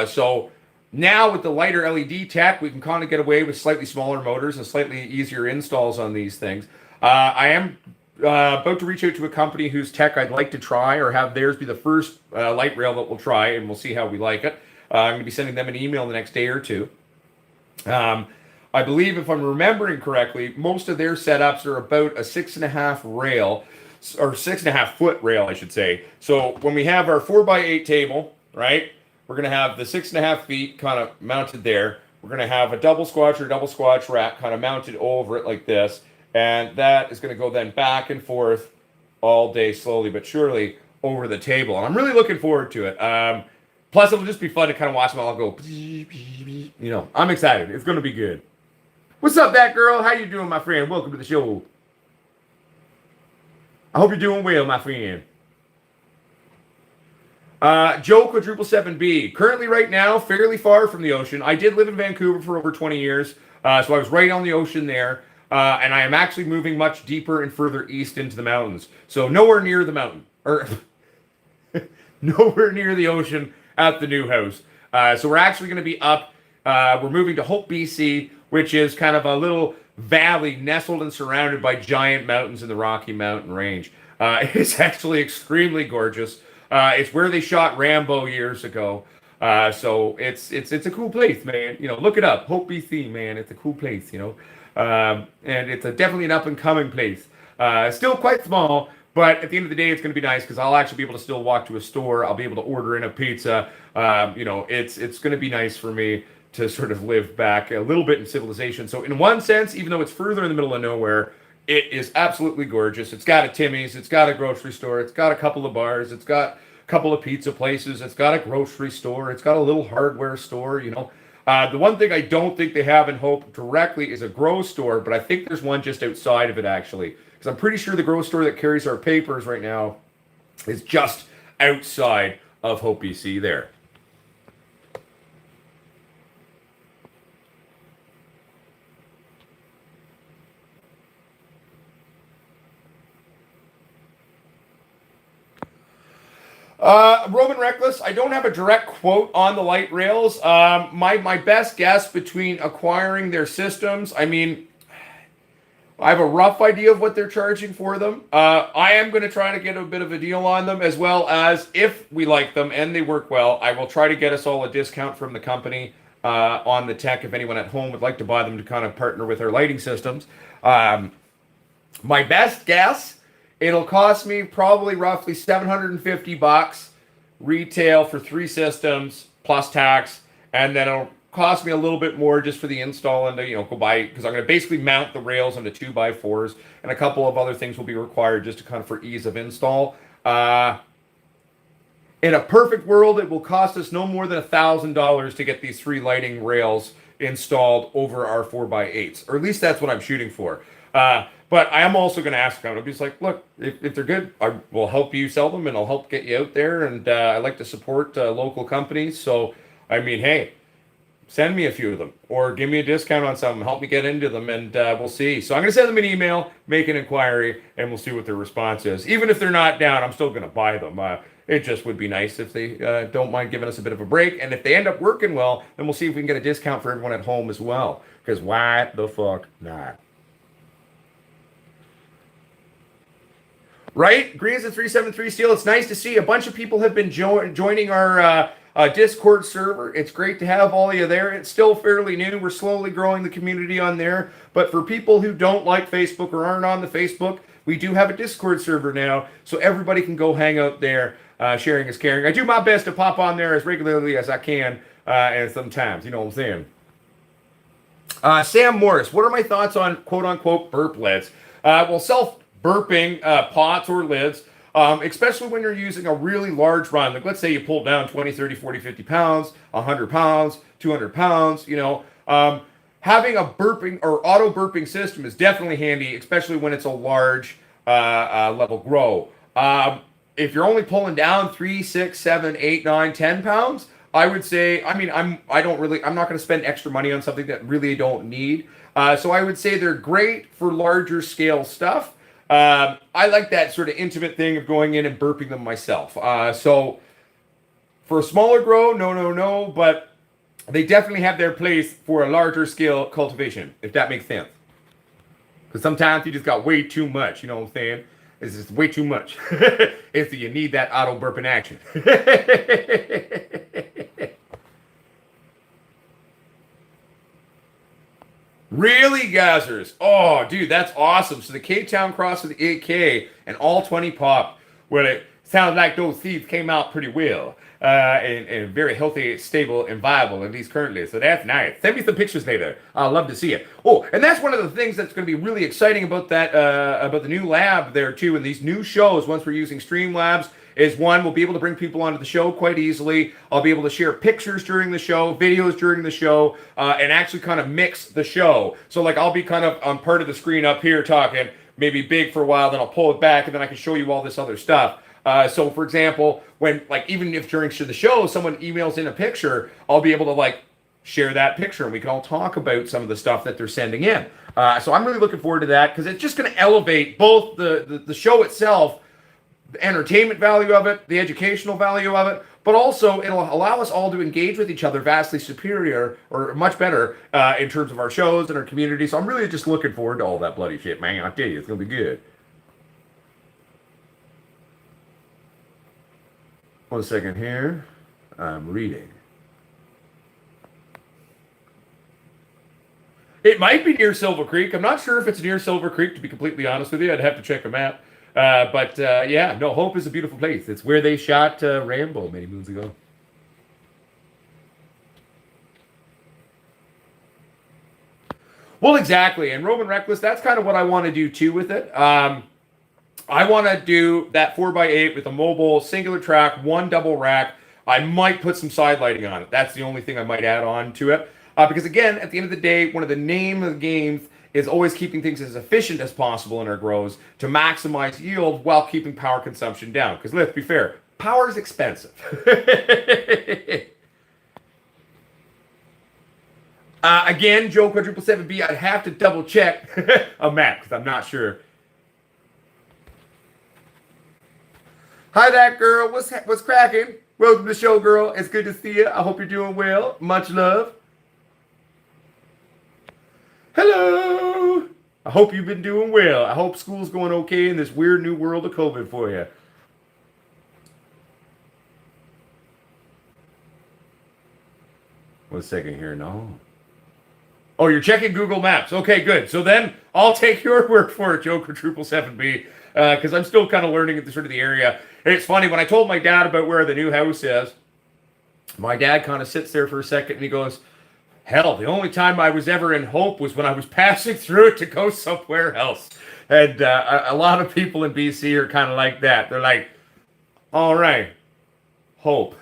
So now with the lighter LED tech, we can kind of get away with slightly smaller motors and slightly easier installs on these things. I am about to reach out to a company whose tech I'd like to try, or have theirs be the first light rail that we'll try, and we'll see how we like it. I'm going to be sending them an email the next day or two. I believe, if I'm remembering correctly, most of their setups are about a 6.5 rail, or 6.5 foot rail, I should say. So when we have our 4x8 table, right, we're going to have the 6.5 feet kind of mounted there. We're going to have a double squatch rack kind of mounted over it like this. And that is going to go then back and forth all day, slowly but surely, over the table. And I'm really looking forward to it. Plus, it'll just be fun to kind of watch them all go. You know, I'm excited. It's going to be good. What's up, that girl? How you doing, my friend? Welcome to the show. I hope you're doing well, my friend. Joe Quadruple 7B. Currently, right now, fairly far from the ocean. I did live in Vancouver for over 20 years, so I was right on the ocean there. And I am actually moving much deeper and further east into the mountains. So nowhere near the mountain. Or nowhere near the ocean at the new house. So we're actually going to be up. We're moving to Hope, BC, which is kind of a little valley nestled and surrounded by giant mountains in the Rocky Mountain Range. It's actually extremely gorgeous. It's where they shot Rambo years ago. So it's a cool place, man. You know, look it up. Hope, BC, man. It's a cool place, you know. And it's definitely an up-and-coming place. Still quite small, but at the end of the day, it's going to be nice because I'll actually be able to still walk to a store. I'll be able to order in a pizza. You know, it's going to be nice for me to sort of live back a little bit in civilization. So in one sense, even though it's further in the middle of nowhere, it is absolutely gorgeous. It's got a Timmy's, it's got a grocery store, it's got a couple of bars, it's got a couple of pizza places, it's got a grocery store, it's got a little hardware store, you know. The one thing I don't think they have in Hope directly is a grow store, but I think there's one just outside of it, actually. Because I'm pretty sure the grow store that carries our papers right now is just outside of Hope, BC there. Roman Reckless, I don't have a direct quote on the light rails. My best guess between acquiring their systems, I mean, I have a rough idea of what they're charging for them. I am going to try to get a bit of a deal on them, as well as if we like them and they work well, I will try to get us all a discount from the company on the tech if anyone at home would like to buy them to kind of partner with our lighting systems. My best guess, it'll cost me probably roughly $750 retail for 3 systems plus tax, and then it'll cost me a little bit more just for the install and to, you know, go buy, because I'm going to basically mount the rails onto 2x4s, and a couple of other things will be required just to kind of for ease of install. In a perfect world, it will cost us no more than $1,000 to get these 3 lighting rails installed over our 4x8s, or at least that's what I'm shooting for. But I am also going to ask them. I'll be just like, look, if they're good, I will help you sell them, and I'll help get you out there. And I like to support local companies. So, I mean, hey, send me a few of them, or give me a discount on some, help me get into them, and we'll see. So I'm going to send them an email, make an inquiry, and we'll see what their response is. Even if they're not down, I'm still going to buy them. It just would be nice if they don't mind giving us a bit of a break. And if they end up working well, then we'll see if we can get a discount for everyone at home as well. Because why the fuck not? Right? Greens at 373 Steel. It's nice to see a bunch of people have been joining our Discord server. It's great to have all of you there. It's still fairly new. We're slowly growing the community on there. But for people who don't like Facebook or aren't on the Facebook, we do have a Discord server now, so everybody can go hang out there. Sharing is caring. I do my best to pop on there as regularly as I can, and sometimes, you know what I'm saying. Sam Morris, what are my thoughts on quote-unquote burp lids? Well, self-burping pots or lids, especially when you're using a really large run. Like, let's say you pull down 20, 30, 40, 50 pounds, 100 pounds, 200 pounds, you know. Having a burping or auto burping system is definitely handy, especially when it's a large level grow. If you're only pulling down 3, 6, 7, 8, 9, 10 pounds, I would say, I mean, I'm not going to spend extra money on something that really don't need. So I would say they're great for larger scale stuff. I like that sort of intimate thing of going in and burping them myself. So for a smaller grow, no, but they definitely have their place for a larger scale cultivation, if that makes sense. Because sometimes you just got way too much, you know what I'm saying? It's just way too much. It's you need that auto burping action. Really, Gazzers? Oh, dude, that's awesome. So the K-Town cross with the 8K and all 20 pop. Well, Sounds like those seeds came out pretty well. And very healthy, stable, and viable, at least currently. So that's nice. Send me some pictures later. I'd love to see it. Oh, and that's one of the things that's going to be really exciting about that, about the new lab there too, and these new shows. Once we're using Streamlabs, is one, we'll be able to bring people onto the show quite easily. I'll be able to share pictures during the show, videos during the show, and actually kind of mix the show. So like I'll be kind of on part of the screen up here talking, maybe big for a while, then I'll pull it back, and then I can show you all this other stuff. So for example, when like even if during the show someone emails in a picture, I'll be able to like share that picture and we can all talk about some of the stuff that they're sending in. So I'm really looking forward to that because it's just going to elevate both the show itself, the entertainment value of it, the educational value of it, but also it'll allow us all to engage with each other vastly superior or much better in terms of our shows and our community. So I'm really just looking forward to all that bloody shit, man. I tell you, it's going to be good. 1 second here. I'm reading. It might be near Silver Creek. I'm not sure if it's near Silver Creek, to be completely honest with you. I'd have to check a map. But yeah, no, Hope is a beautiful place. It's where they shot Rambo many moons ago. Well, exactly. And Roman Reckless, that's kind of what I want to do too with it. I want to do that 4x8 with a mobile singular track, one double rack. I might put some side lighting on it. That's the only thing I might add on to it. Because again, at the end of the day, one of the name of the games is always keeping things as efficient as possible in our grows to maximize yield while keeping power consumption down. Because let's be fair, power is expensive. Again, Joe quadruple 7B, I'd have to double check a map because I'm not sure. Hi, that girl. What's cracking? Welcome to the show, girl. It's good to see you. I hope you're doing well. Much love. Hello. I hope you've been doing well. I hope school's going okay in this weird new world of COVID for you. One second here. No. Oh, you're checking Google Maps. Okay, good. So then I'll take your word for it, Joe quadruple 7B, because I'm still kind of learning the sort of the area. And it's funny, when I told my dad about where the new house is, my dad kind of sits there for a second and he goes, hell, the only time I was ever in Hope was when I was passing through it to go somewhere else. And a lot of people in BC are kind of like that. They're like, all right, Hope.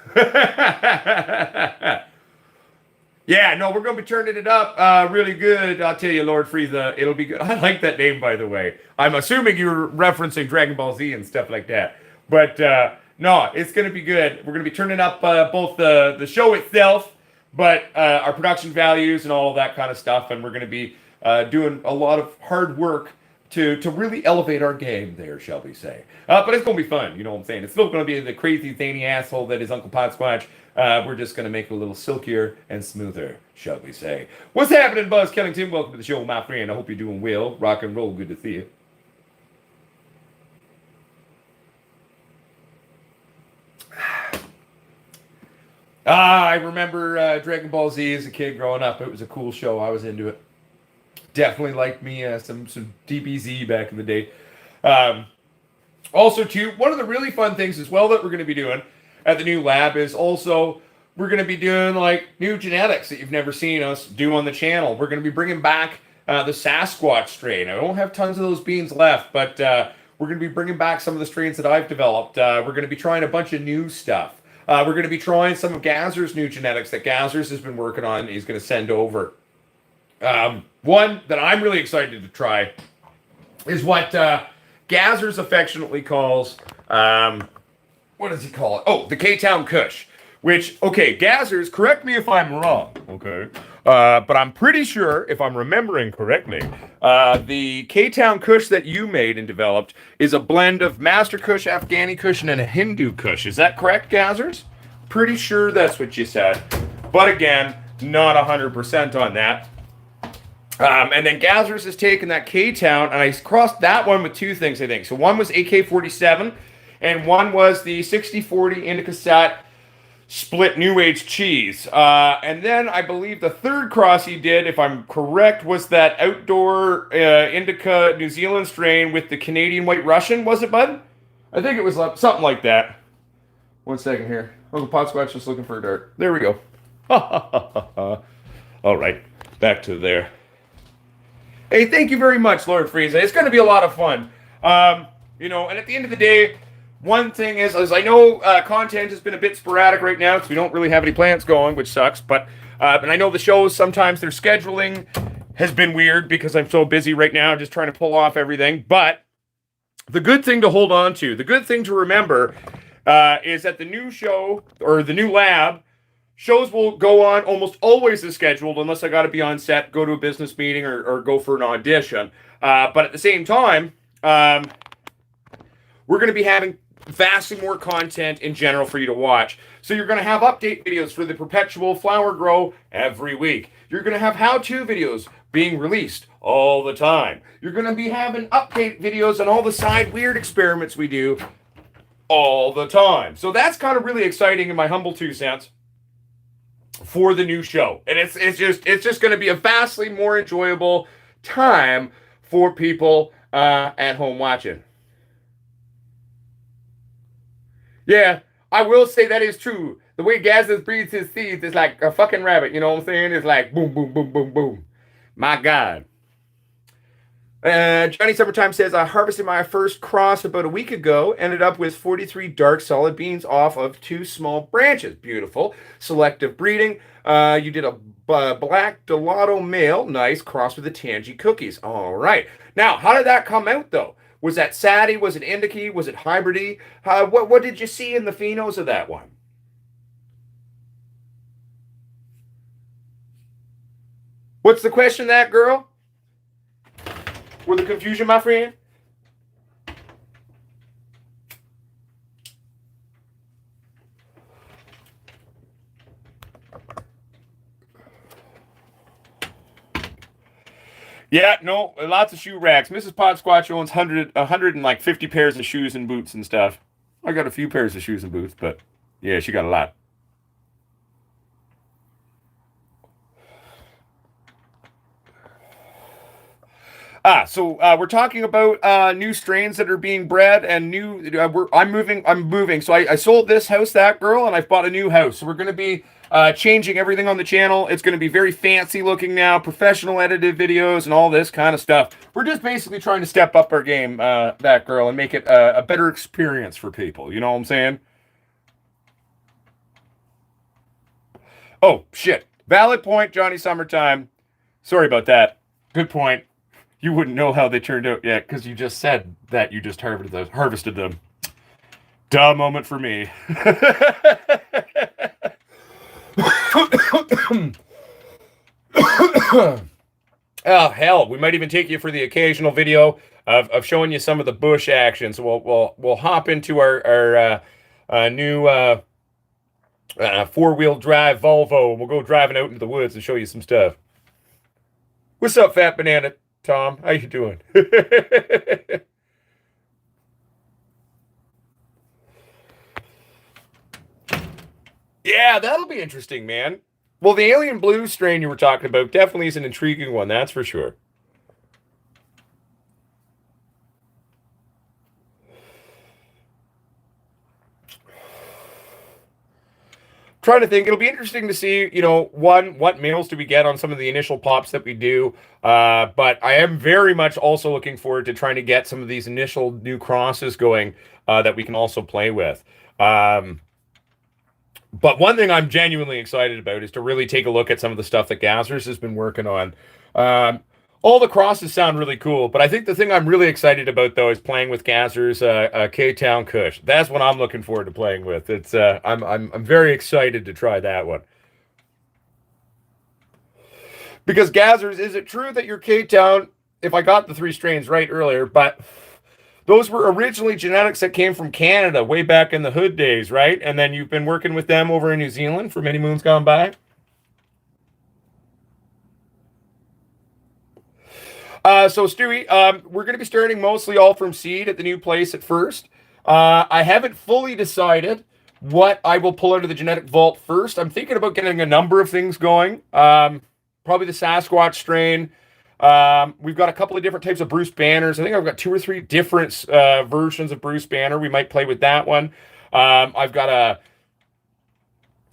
Yeah, no, we're going to be turning it up really good. I'll tell you, Lord Frieza, it'll be good. I like that name, by the way. I'm assuming you're referencing Dragon Ball Z and stuff like that. But no, it's going to be good. We're going to be turning up both the show itself, but our production values and all of that kind of stuff. And we're going to be doing a lot of hard work to really elevate our game there, shall we say. But it's going to be fun, you know what I'm saying? It's still going to be the crazy, zany asshole that is Uncle Potsquatch. We're just going to make it a little silkier and smoother, shall we say. What's happening, Buzz Kellington? Welcome to the show, my friend. I hope you're doing well. Rock and roll. Good to see you. I remember Dragon Ball Z as a kid growing up. It was a cool show. I was into it. Definitely liked me some DBZ back in the day. Also, too, one of the really fun things as well that we're going to be doing at the new lab is also we're going to be doing like new genetics that you've never seen us do on the channel. We're going to be bringing back the Sasquatch strain. I don't have tons of those beans left, but we're going to be bringing back some of the strains that I've developed. We're going to be trying a bunch of new stuff. We're going to be trying some of Gazer's new genetics that Gazer's has been working on and he's going to send over. One that I'm really excited to try is what Gazer's affectionately calls, what does he call it? Oh, the K-Town Kush. Which, okay, Gazer's, correct me if I'm wrong, okay? But I'm pretty sure, if I'm remembering correctly, the K-Town Kush that you made and developed is a blend of Master Kush, Afghani Kush, and a Hindu Kush. Is that correct, Gazer's? Pretty sure that's what you said. But again, not 100% on that. And then Gazer's has taken that K-Town, and I crossed that one with two things, I think. So one was AK-47, and one was the 60-40 Indica Sat split New Age cheese. And then I believe the third cross he did, if I'm correct, was that outdoor Indica New Zealand strain with the Canadian White Russian, was it, bud? I think it was something like that. One second here. Uncle Potsquatch just looking for a dart. There we go. All right, back to there. Hey, thank you very much, Lord Frieza. It's going to be a lot of fun. You know, and at the end of the day, one thing is I know content has been a bit sporadic right now because we don't really have any plants going, which sucks. But and I know the shows, sometimes their scheduling has been weird because I'm so busy right now just trying to pull off everything. But the good thing to hold on to, the good thing to remember is that the new show or the new lab, shows will go on almost always as scheduled unless I got to be on set, go to a business meeting, or go for an audition. But at the same time, we're going to be having vastly more content in general for you to watch. So you're going to have update videos for the perpetual flower grow every week. You're going to have how-to videos being released all the time. You're going to be having update videos on all the side weird experiments we do all the time. So that's kind of really exciting in my humble 2 cents for the new show. And it's just going to be a vastly more enjoyable time for people at home watching. Yeah, I will say that is true. The way Gazas breathes his seeds is like a fucking rabbit, you know what I'm saying? It's like boom, boom, boom, boom, boom. My God. Johnny Summertime says, I harvested my first cross about a week ago, ended up with 43 dark solid beans off of 2 small branches. Beautiful. Selective breeding. You did a black Delato male, nice, crossed with the Tangy cookies. All right. Now, how did that come out, though? Was that Sadie? Was it Indica? Was it Hybridy? What did you see in the phenos of that one? What's the question, that girl? With the confusion, my friend? Yeah, no, lots of shoe racks. Mrs. Potsquatch owns 150 pairs of shoes and boots and stuff. I got a few pairs of shoes and boots, but yeah, she got a lot. So we're talking about new strains that are being bred and new. I'm moving. So I sold this house, that girl, and I've bought a new house. So we're going to be changing everything on the channel. It's going to be very fancy looking now, professional edited videos and all this kind of stuff. We're just basically trying to step up our game, that girl, and make it a better experience for people. You know what I'm saying? Oh, shit. Valid point, Johnny Summertime. Sorry about that. Good point. You wouldn't know how they turned out yet because you just said that you just harvested them. Duh moment for me. Oh, hell. We might even take you for the occasional video of showing you some of the bush action. So we'll hop into our new 4-wheel drive Volvo. We'll go driving out into the woods and show you some stuff. What's up, Fat Banana Tom? How you doing? Yeah, that'll be interesting, man. Well, the alien blue strain you were talking about definitely is an intriguing one, that's for sure. Trying to think, it'll be interesting to see, what males do we get on some of the initial pops that we do. But I am very much also looking forward to trying to get some of these initial new crosses going that we can also play with. But one thing I'm genuinely excited about is to really take a look at some of the stuff that Gassers has been working on. All the crosses sound really cool, but I think the thing I'm really excited about, though, is playing with Gassers K-Town Kush. That's what I'm looking forward to playing with. It's I'm very excited to try that one. Because Gassers, is it true that your K-Town, if I got the 3 strains right earlier, but those were originally genetics that came from Canada way back in the hood days, right? And then you've been working with them over in New Zealand for many moons gone by? So Stewie, we're going to be starting mostly all from seed at the new place at first. I haven't fully decided what I will pull out of the genetic vault first. I'm thinking about getting a number of things going. Probably the Sasquatch strain. We've got a couple of different types of Bruce banners. I think I've got 2 or 3 different versions of Bruce banner. We might play with that one. I've got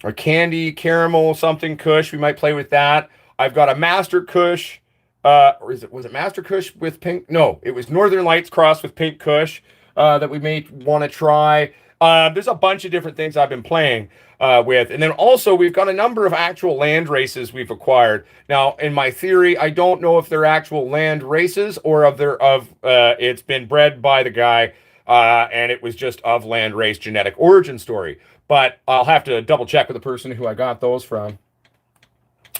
a candy caramel something Kush. We might play with that. I've got a Master Kush. Or was it Master Kush with pink? No, it was Northern Lights crossed with pink Kush that we may want to try. There's a bunch of different things I've been playing with. And then also we've got a number of actual land races we've acquired. Now, in my theory, I don't know if they're actual land races or it's been bred by the guy and it was just of land race genetic origin story. But I'll have to double check with the person who I got those from.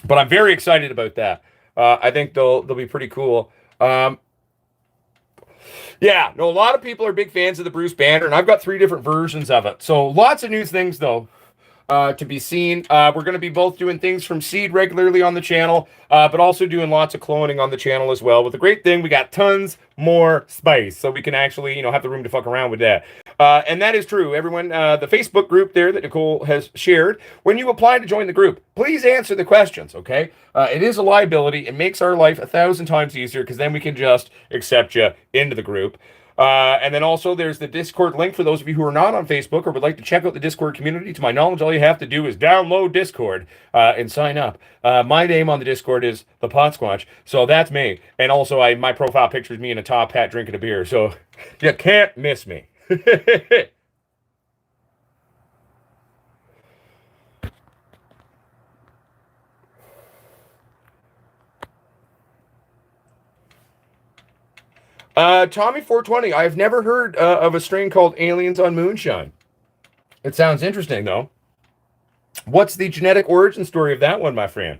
But I'm very excited about that. I think they'll be pretty cool. Yeah, no, a lot of people are big fans of the Bruce banner, and I've got 3 different versions of it. So lots of new things, though, to be seen. We're going to be both doing things from seed regularly on the channel, but also doing lots of cloning on the channel as well. With the great thing, we got tons more space, so we can actually, have the room to fuck around with that. And that is true. Everyone, the Facebook group there that Nicole has shared, when you apply to join the group, please answer the questions, okay? It is a liability. It makes our life 1,000 times easier because then we can just accept you into the group. And then also there's the Discord link for those of you who are not on Facebook or would like to check out the Discord community. To my knowledge, all you have to do is download Discord and sign up. My name on the Discord is the Potsquatch, so that's me. And also my profile picture is me in a top hat drinking a beer, so you can't miss me. Tommy 420, I've never heard of a strain called Aliens on Moonshine. It sounds interesting, though. What's the genetic origin story of that one, my friend?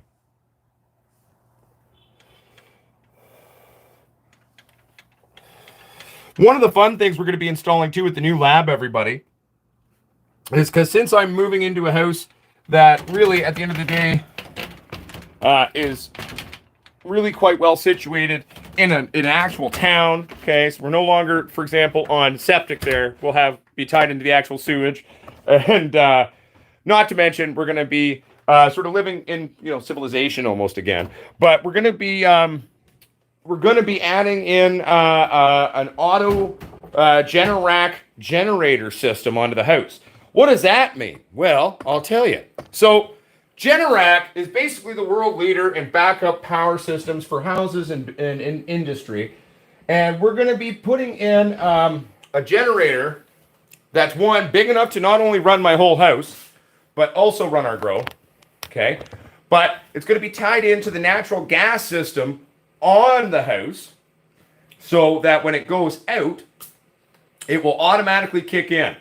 One of the fun things we're going to be installing, too, with the new lab, everybody, is because since I'm moving into a house that really, at the end of the day, is really quite well situated in an actual town. Okay, so we're no longer, for example, on septic there. We'll be tied into the actual sewage. And not to mention, we're going to be sort of living in, civilization almost again. But we're going to be adding in an auto Generac generator system onto the house. What does that mean? Well, I'll tell you. So Generac is basically the world leader in backup power systems for houses and industry. And we're going to be putting in a generator that's big enough to not only run my whole house, but also run our grow. Okay. But it's going to be tied into the natural gas system on the house so that when it goes out, it will automatically kick in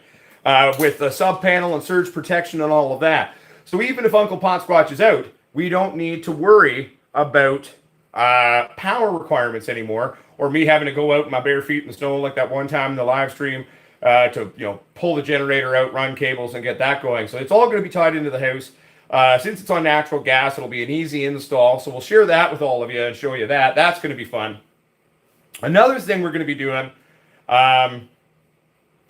with the sub panel and surge protection and all of that. So even if Uncle Potsquatch is out, we don't need to worry about power requirements anymore, or me having to go out in my bare feet in the snow like that one time in the live stream to pull the generator out, run cables, and get that going. So it's all going to be tied into the house. Since it's on natural gas, it'll be an easy install. So we'll share that with all of you and show you that. That's going to be fun. Another thing we're going to be doing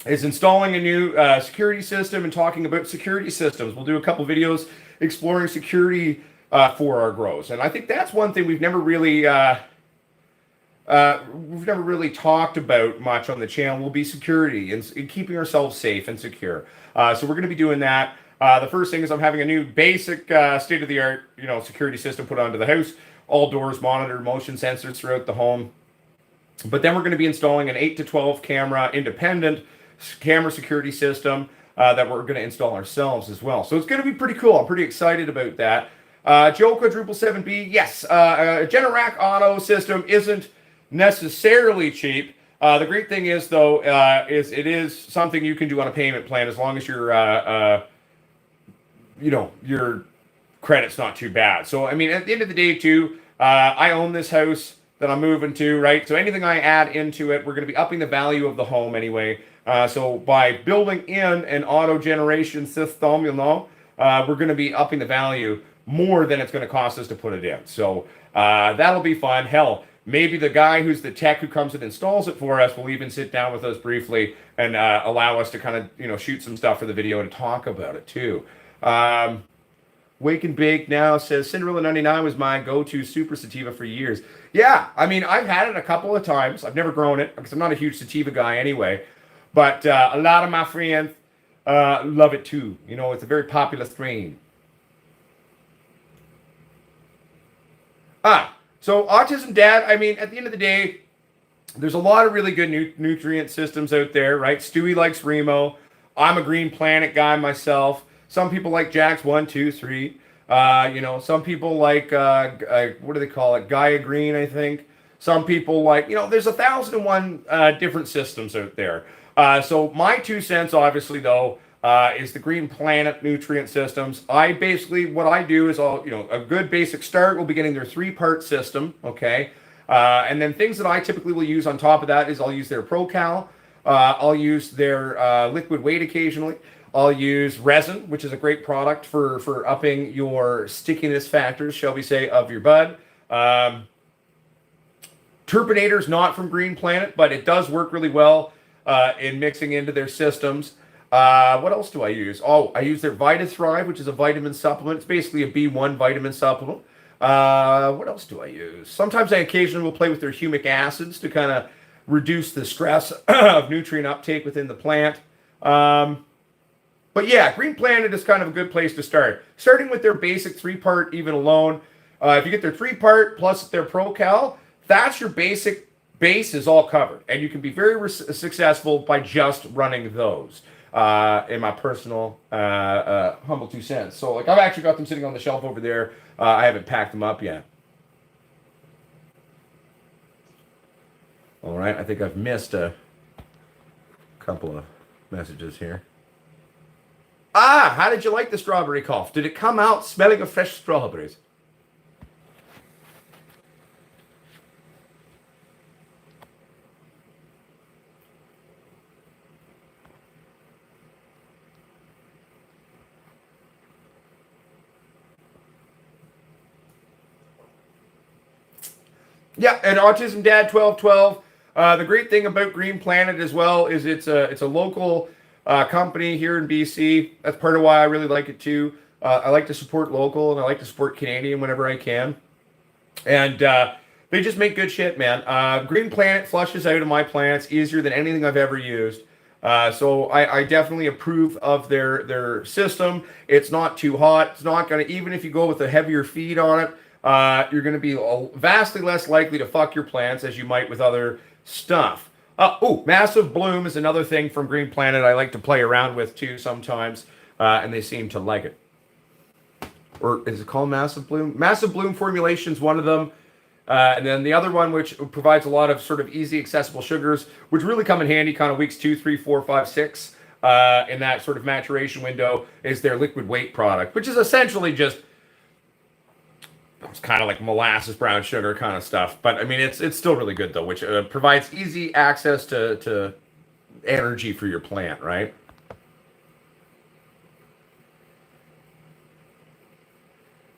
is installing a new security system and talking about security systems. We'll do a couple videos exploring security for our grows. And I think that's one thing we've never really talked about much on the channel will be security and keeping ourselves safe and secure. So we're going to be doing that. The first thing is I'm having a new basic state-of-the-art, security system put onto the house. All doors monitored, motion sensors throughout the home. But then we're going to be installing an 8 to 12 camera independent camera security system that we're going to install ourselves as well. So it's going to be pretty cool. I'm pretty excited about that. Joe Quadruple 7B, yes, a Generac auto system isn't necessarily cheap. The great thing is, though, is it is something you can do on a payment plan as long as your credit's not too bad. So, I mean, at the end of the day, too, I own this house that I'm moving to, right? So anything I add into it, we're going to be upping the value of the home anyway. So by building in an auto generation system, we're going to be upping the value more than it's going to cost us to put it in. So that'll be fun. Hell, maybe the guy who's the tech who comes and installs it for us will even sit down with us briefly and allow us to kind of, shoot some stuff for the video and talk about it too. Wake and Bake now says Cinderella 99 was my go-to super sativa for years. Yeah, I mean, I've had it a couple of times. I've never grown it because I'm not a huge sativa guy anyway. But a lot of my friends love it too. You know, it's a very popular strain. So Autism Dad, I mean, at the end of the day, there's a lot of really good nutrient systems out there, right? Stewie likes Remo. I'm a Green Planet guy myself. Some people like Jack's 1, 2, 3. You know, some people like what do they call it? Gaia Green, I think. Some people like, you know, there's 1,001 different systems out there. So my 2 cents, obviously, though, is the Green Planet nutrient systems. I basically, what I do is you know, a good basic start will be getting their 3-part system, okay? And then things that I typically will use on top of that is I'll use their ProCal. I'll use their liquid weight occasionally. I'll use resin, which is a great product for upping your stickiness factors, shall we say, of your bud. Terpinator's not from Green Planet, but it does work really well in mixing into their systems. What else do I use? Oh, I use their VitaThrive, which is a vitamin supplement. It's basically a B1 vitamin supplement. What else do I use? Sometimes I occasionally will play with their humic acids to kind of reduce the stress of nutrient uptake within the plant. But yeah, Green Planet is kind of a good place to start. Starting with their basic 3-part even alone. If you get their 3-part plus their ProCal, that's your basic base is all covered. And you can be very successful by just running those. In my personal humble 2 cents. So like I've actually got them sitting on the shelf over there. I haven't packed them up yet. All right, I think I've missed a couple of messages here. How did you like the strawberry cough? Did it come out smelling of fresh strawberries? Yeah, and Autism Dad 1212. The great thing about Green Planet as well is it's a local company here in BC. That's part of why I really like it too. I like to support local and I like to support Canadian whenever I can. And they just make good shit, man. Green Planet flushes out of my plants easier than anything I've ever used. So I definitely approve of their system. It's not too hot. It's not going to, even if you go with a heavier feed on it, you're going to be vastly less likely to fuck your plants as you might with other stuff. Massive Bloom is another thing from Green Planet I like to play around with too sometimes, and they seem to like it. Or is it called Massive Bloom? Massive Bloom formulation's one of them. And then the other one, which provides a lot of sort of easy, accessible sugars, which really come in handy kind of weeks 2, 3, 4, 5, 6 in that sort of maturation window, is their liquid weight product, which is essentially just it's kind of like molasses, brown sugar kind of stuff. But I mean, it's still really good though, which provides easy access to energy for your plant, right?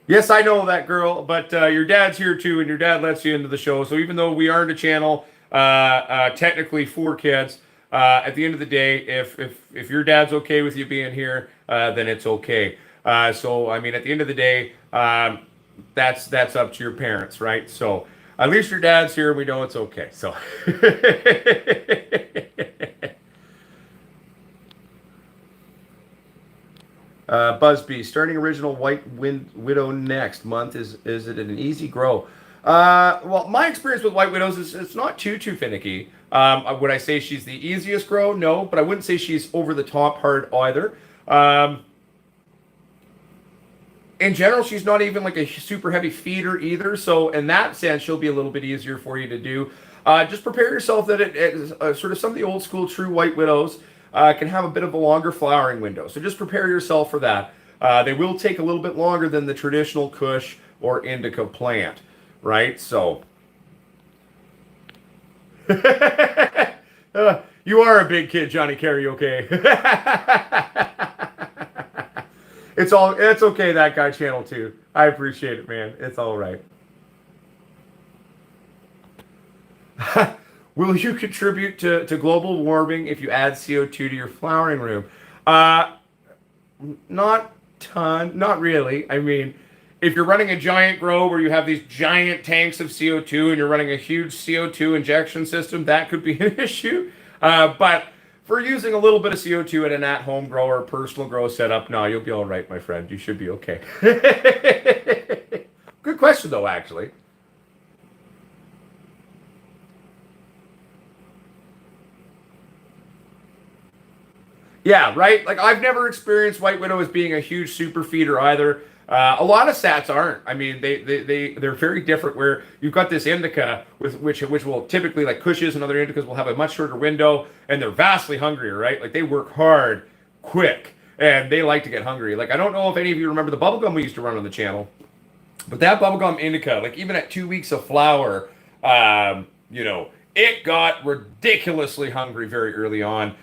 Yes, I know that girl, but your dad's here too, and your dad lets you into the show. So even though we aren't a channel technically for kids, at the end of the day, if your dad's okay with you being here, then it's okay. So I mean, at the end of the day, that's up to your parents, right? So at least your dad's here, and we know it's okay. So. Busby, starting original White Widow next month. Is it an easy grow? Well, my experience with White Widows is it's not too finicky. Would I say she's the easiest grow? No, but I wouldn't say she's over the top hard either. In general, she's not even like a super heavy feeder either. So in that sense, she'll be a little bit easier for you to do. Just prepare yourself that it is sort of some of the old school true White Widows can have a bit of a longer flowering window. So just prepare yourself for that. They will take a little bit longer than the traditional Kush or Indica plant, right? So you are a big kid, Johnny Karaoke. It's okay, that guy channel too. I appreciate it, man. It's all right. Will you contribute to global warming if you add CO2 to your flowering room? Not ton. Not really. I mean, if you're running a giant grow where you have these giant tanks of CO2 and you're running a huge CO2 injection system, that could be an issue. But for using a little bit of CO2 at an at-home grow or personal grow setup, no, you'll be all right, my friend. You should be okay. Good question, though, actually. Yeah, right? Like, I've never experienced White Widow as being a huge super feeder either. A lot of sats aren't. I mean, they're very different. Where you've got this indica with which will typically, like cushes and other indicas, will have a much shorter window, and they're vastly hungrier, right? Like they work hard, quick, and they like to get hungry. Like I don't know if any of you remember the bubblegum we used to run on the channel, but that bubblegum indica, like even at 2 weeks of flower, it got ridiculously hungry very early on.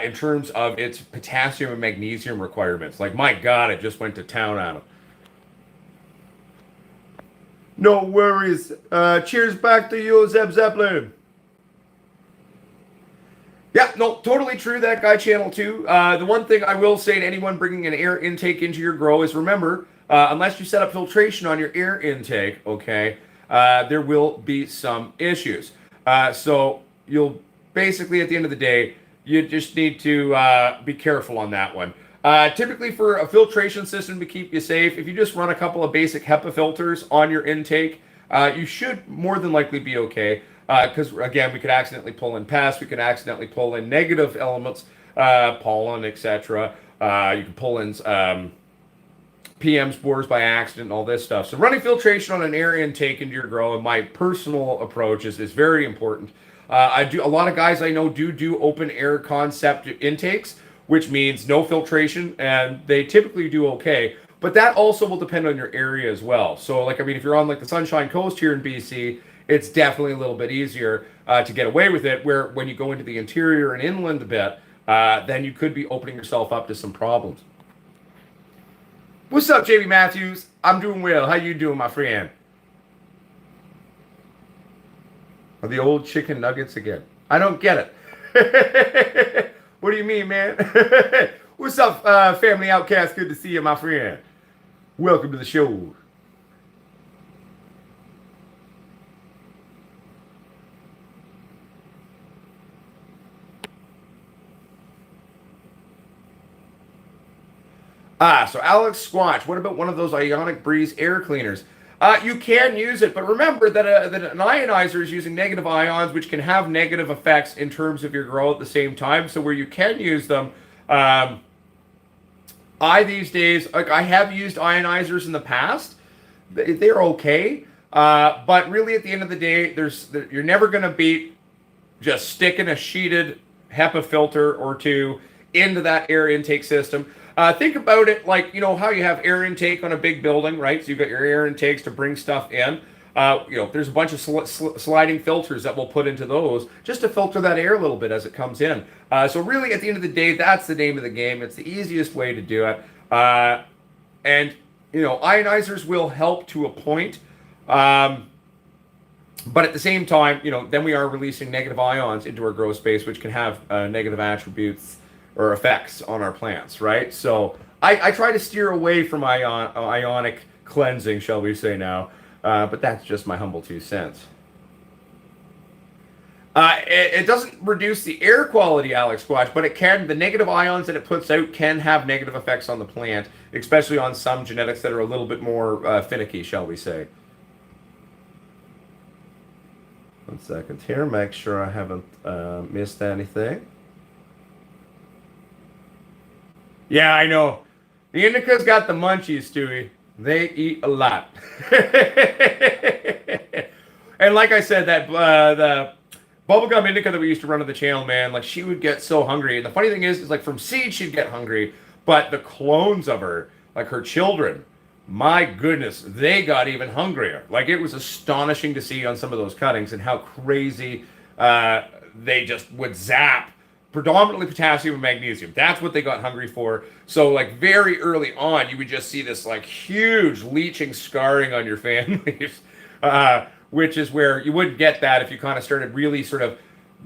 In terms of its potassium and magnesium requirements, like my God, it just went to town on them. No worries. Cheers back to you, Zeb Zeppelin. Yeah, no, totally true. That guy channel too. The one thing I will say to anyone bringing an air intake into your grow is remember, unless you set up filtration on your air intake, okay, there will be some issues. So you'll basically, at the end of the day, you just need to be careful on that one. Typically for a filtration system to keep you safe, if you just run a couple of basic HEPA filters on your intake, you should more than likely be okay. Because again, we could accidentally pull in pests, we could accidentally pull in negative elements, pollen, etc. You can pull in PM spores by accident and all this stuff. So running filtration on an air intake into your grow, in my personal approach, is very important. A lot of guys I know do open air concept intakes, which means no filtration, and they typically do okay. But that also will depend on your area as well. So, like, I mean, if you're on like the Sunshine Coast here in BC, it's definitely a little bit easier to get away with it. Where when you go into the interior and inland a bit, then you could be opening yourself up to some problems. What's up, JB Matthews? I'm doing well. How you doing, my friend? Are the old chicken nuggets again? I don't get it. What do you mean, man? What's up, family outcast? Good to see you, my friend. Welcome to the show. So Alex Squatch, what about one of those Ionic Breeze air cleaners? You can use it, but remember that an ionizer is using negative ions, which can have negative effects in terms of your grow at the same time. So where you can use them, these days, like I have used ionizers in the past, they're okay. But really, at the end of the day, you're never going to beat just sticking a sheeted HEPA filter or two into that air intake system. Think about it like, how you have air intake on a big building, right? So you've got your air intakes to bring stuff in. There's a bunch of sliding filters that we'll put into those just to filter that air a little bit as it comes in. So really, at the end of the day, that's the name of the game. It's the easiest way to do it. And ionizers will help to a point. But at the same time, then we are releasing negative ions into our grow space, which can have negative attributes or effects on our plants, right? So I try to steer away from ionic cleansing, shall we say now, but that's just my humble 2 cents. It doesn't reduce the air quality, Alex Squash, but the negative ions that it puts out can have negative effects on the plant, especially on some genetics that are a little bit more finicky, shall we say. 1 second here, make sure I haven't missed anything. Yeah, I know. The indica's got the munchies, Stewie. They eat a lot. And like I said, that the bubblegum indica that we used to run on the channel, man, like she would get so hungry. And the funny thing is like from seed she'd get hungry, but the clones of her, like her children, my goodness, they got even hungrier. Like it was astonishing to see on some of those cuttings and how crazy they just would zap predominantly potassium and magnesium. That's what they got hungry for. So like very early on, you would just see this like huge leaching scarring on your fan leaves, which is where you wouldn't get that if you kind of started really sort of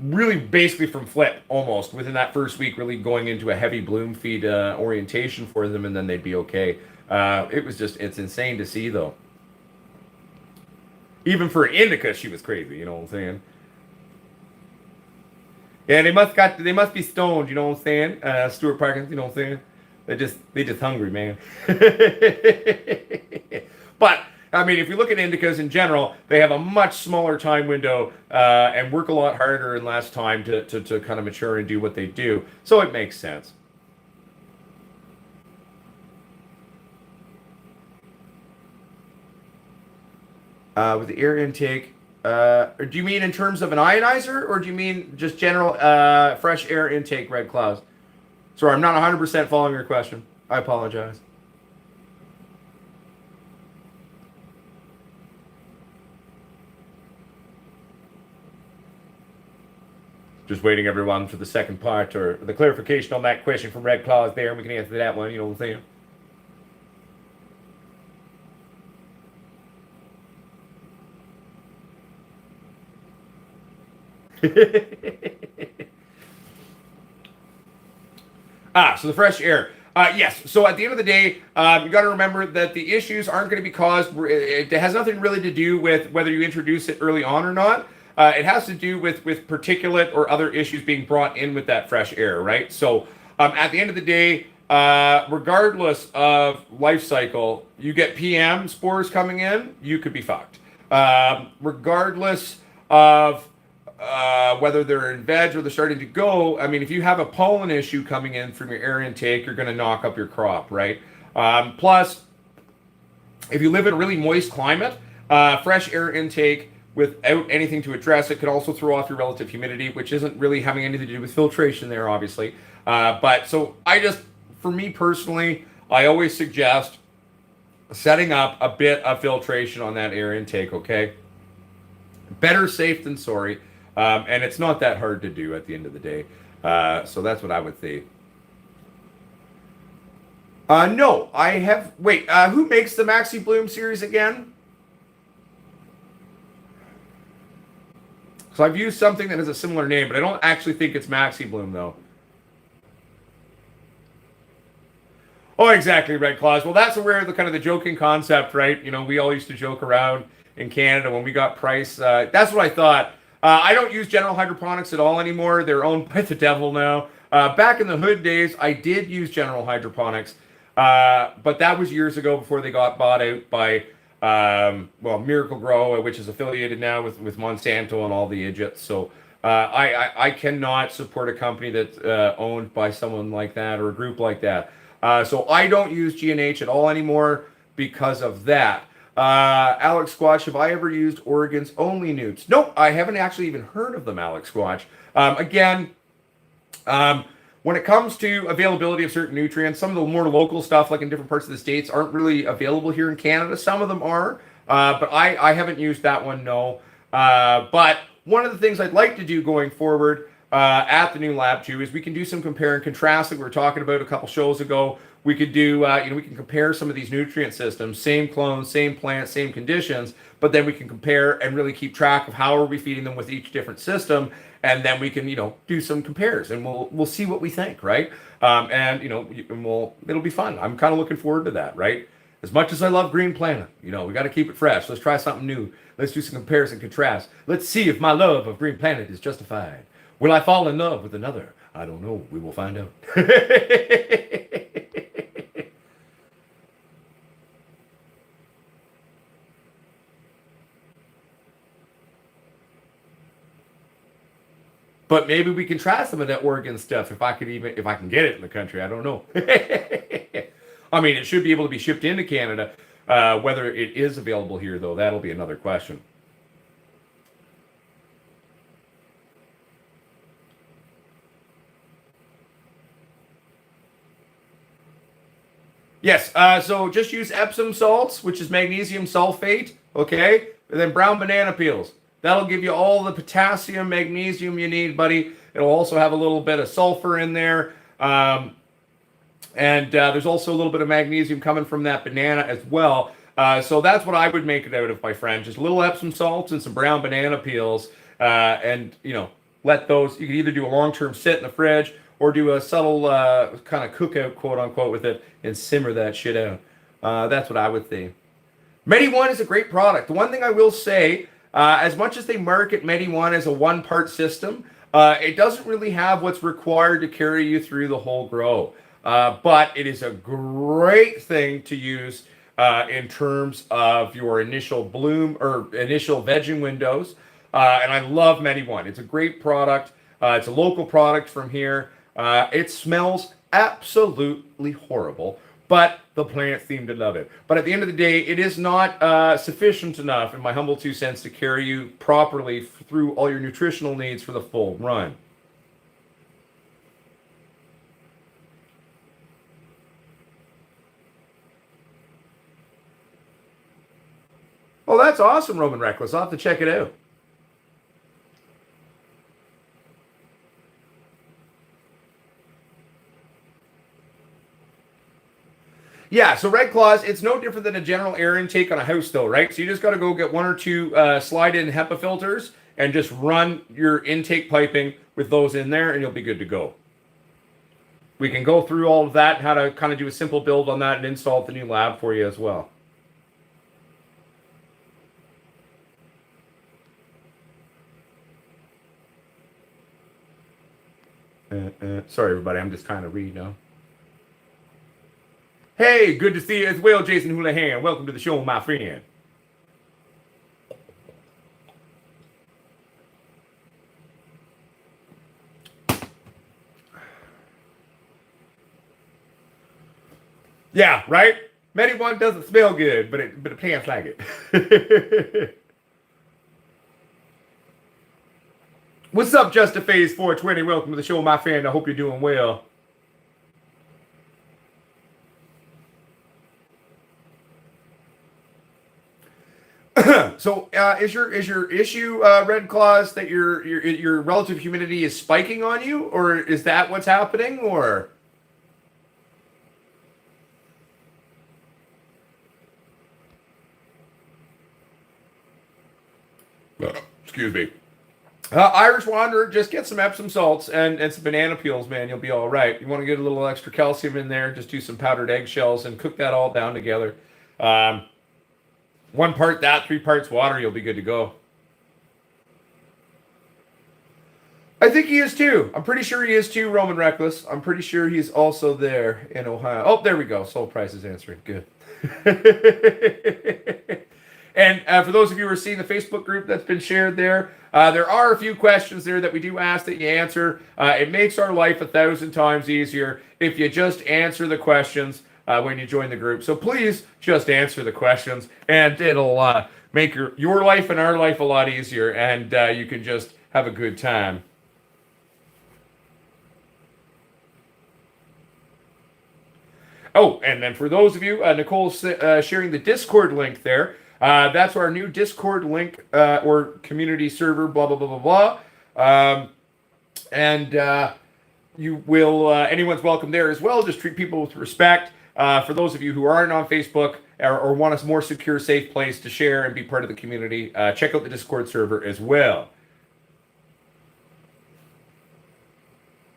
really basically from flip almost within that first week, really going into a heavy bloom feed orientation for them, and then they'd be okay. It's insane to see though. Even for indica, she was crazy. You know what I'm saying? Yeah, they must be stoned. You know what I'm saying? Stuart Parkins. You know what I'm saying? They just hungry, man. But I mean, if you look at indicas in general, they have a much smaller time window and work a lot harder in less time to kind of mature and do what they do. So it makes sense. With the air intake, or do you mean in terms of an ionizer, or do you mean just general fresh air intake, Red Clouds? Sorry, I'm not 100% following your question. I apologize. Just waiting, everyone, for the second part or the clarification on that question from Red Claws there, and we can answer that one. You know what I'm saying? So the fresh air. Yes. So at the end of the day, you got to remember that the issues aren't going to be caused. It has nothing really to do with whether you introduce it early on or not. It has to do with particulate or other issues being brought in with that fresh air, right? So at the end of the day, regardless of life cycle, you get PM spores coming in, you could be fucked. Regardless of whether they're in veg or they're starting to go, I mean, if you have a pollen issue coming in from your air intake, you're going to knock up your crop, right? Plus, if you live in a really moist climate, fresh air intake without anything to address it could also throw off your relative humidity, which isn't really having anything to do with filtration there, obviously. But so for me personally, I always suggest setting up a bit of filtration on that air intake, okay? Better safe than sorry. And it's not that hard to do at the end of the day. So that's what I would say. No, I have. Wait, who makes the Maxi Bloom series again? So I've used something that has a similar name, but I don't actually think it's Maxi Bloom though. Oh, exactly, Red Claws. Well, that's where the kind of the joking concept, right? You know, we all used to joke around in Canada when we got Price. That's what I thought. I don't use General Hydroponics at all anymore. They're owned by the devil now. Back in the hood days, I did use General Hydroponics, but that was years ago before they got bought out by, Miracle Grow, which is affiliated now with Monsanto and all the idiots. So I cannot support a company that's owned by someone like that or a group like that. So I don't use G&H at all anymore because of that. Alex Squatch, have I ever used Oregon's only newts? Nope, I haven't actually even heard of them, Alex Squatch. When it comes to availability of certain nutrients, some of the more local stuff, like in different parts of the States, aren't really available here in Canada. Some of them are, but I haven't used that one, no. But one of the things I'd like to do going forward at the new lab too is we can do some compare and contrast that we were talking about a couple shows ago. We could do, we can compare some of these nutrient systems, same clones, same plants, same conditions, but then we can compare and really keep track of how are we feeding them with each different system, and then we can, do some compares, and we'll see what we think, right? It'll be fun. I'm kind of looking forward to that, right? As much as I love Green Planet, we got to keep it fresh. Let's try something new. Let's do some comparison and contrast. Let's see if my love of Green Planet is justified. Will I fall in love with another? I don't know. We will find out. But maybe we can try some of that Oregon stuff if I can get it in the country. I don't know. I mean, it should be able to be shipped into Canada. Whether it is available here, though, that'll be another question. Yes, so just use Epsom salts, which is magnesium sulfate, okay? And then brown banana peels. That'll give you all the potassium, magnesium you need, buddy. It'll also have a little bit of sulfur in there. And there's also a little bit of magnesium coming from that banana as well. So that's what I would make it out of, my friend. Just little Epsom salts and some brown banana peels. let those, you can either do a long-term sit in the fridge or do a subtle kind of cookout, quote unquote, with it and simmer that shit out. That's what I would think. Medi1 is a great product. The one thing I will say, as much as they market Medi1 as a one-part system, it doesn't really have what's required to carry you through the whole grow. But it is a great thing to use in terms of your initial bloom or initial vegging windows. And I love Medi1. It's a great product. It's a local product from here. It smells absolutely horrible, but the plants seem to love it. But at the end of the day, it is not sufficient enough, in my humble 2 cents, to carry you properly through all your nutritional needs for the full run. Oh, that's awesome, Roman Reckless. I'll have to check it out. Yeah, so Red Claws, it's no different than a general air intake on a house, though, right? So you just got to go get 1 or 2 slide-in HEPA filters and just run your intake piping with those in there, and you'll be good to go. We can go through all of that, how to kind of do a simple build on that and install at the new lab for you as well. Sorry, everybody. I'm just kind of reading now. Hey, good to see you as well, Jason Houlihan. Welcome to the show, my friend. Yeah, right? Medi1 doesn't smell good, but it plants like it. What's up, Justiphase 420? Welcome to the show, my friend. I hope you're doing well. So, is your issue, Red Claws, that your relative humidity is spiking on you, or is that what's happening, or? Excuse me. Irish Wanderer, just get some Epsom salts and some banana peels, man. You'll be all right. You want to get a little extra calcium in there, just do some powdered eggshells and cook that all down together. 1 part that, 3 parts water, you'll be good to go. I think he is too. I'm pretty sure he is too, Roman Reckless. I'm pretty sure he's also there in Ohio. Oh, there we go. Soul Price is answering. Good. And for those of you who are seeing the Facebook group that's been shared there are a few questions there that we do ask that you answer. It makes our life 1,000 times easier if you just answer the questions when you join the group. So please just answer the questions, and it'll make your life and our life a lot easier, and you can just have a good time. Oh, and then for those of you, Nicole's sharing the Discord link there. That's our new Discord link or community server, blah, blah, blah, blah, blah. And you will, anyone's welcome there as well. Just treat people with respect. For those of you who aren't on Facebook or want a more secure, safe place to share and be part of the community, check out the Discord server as well.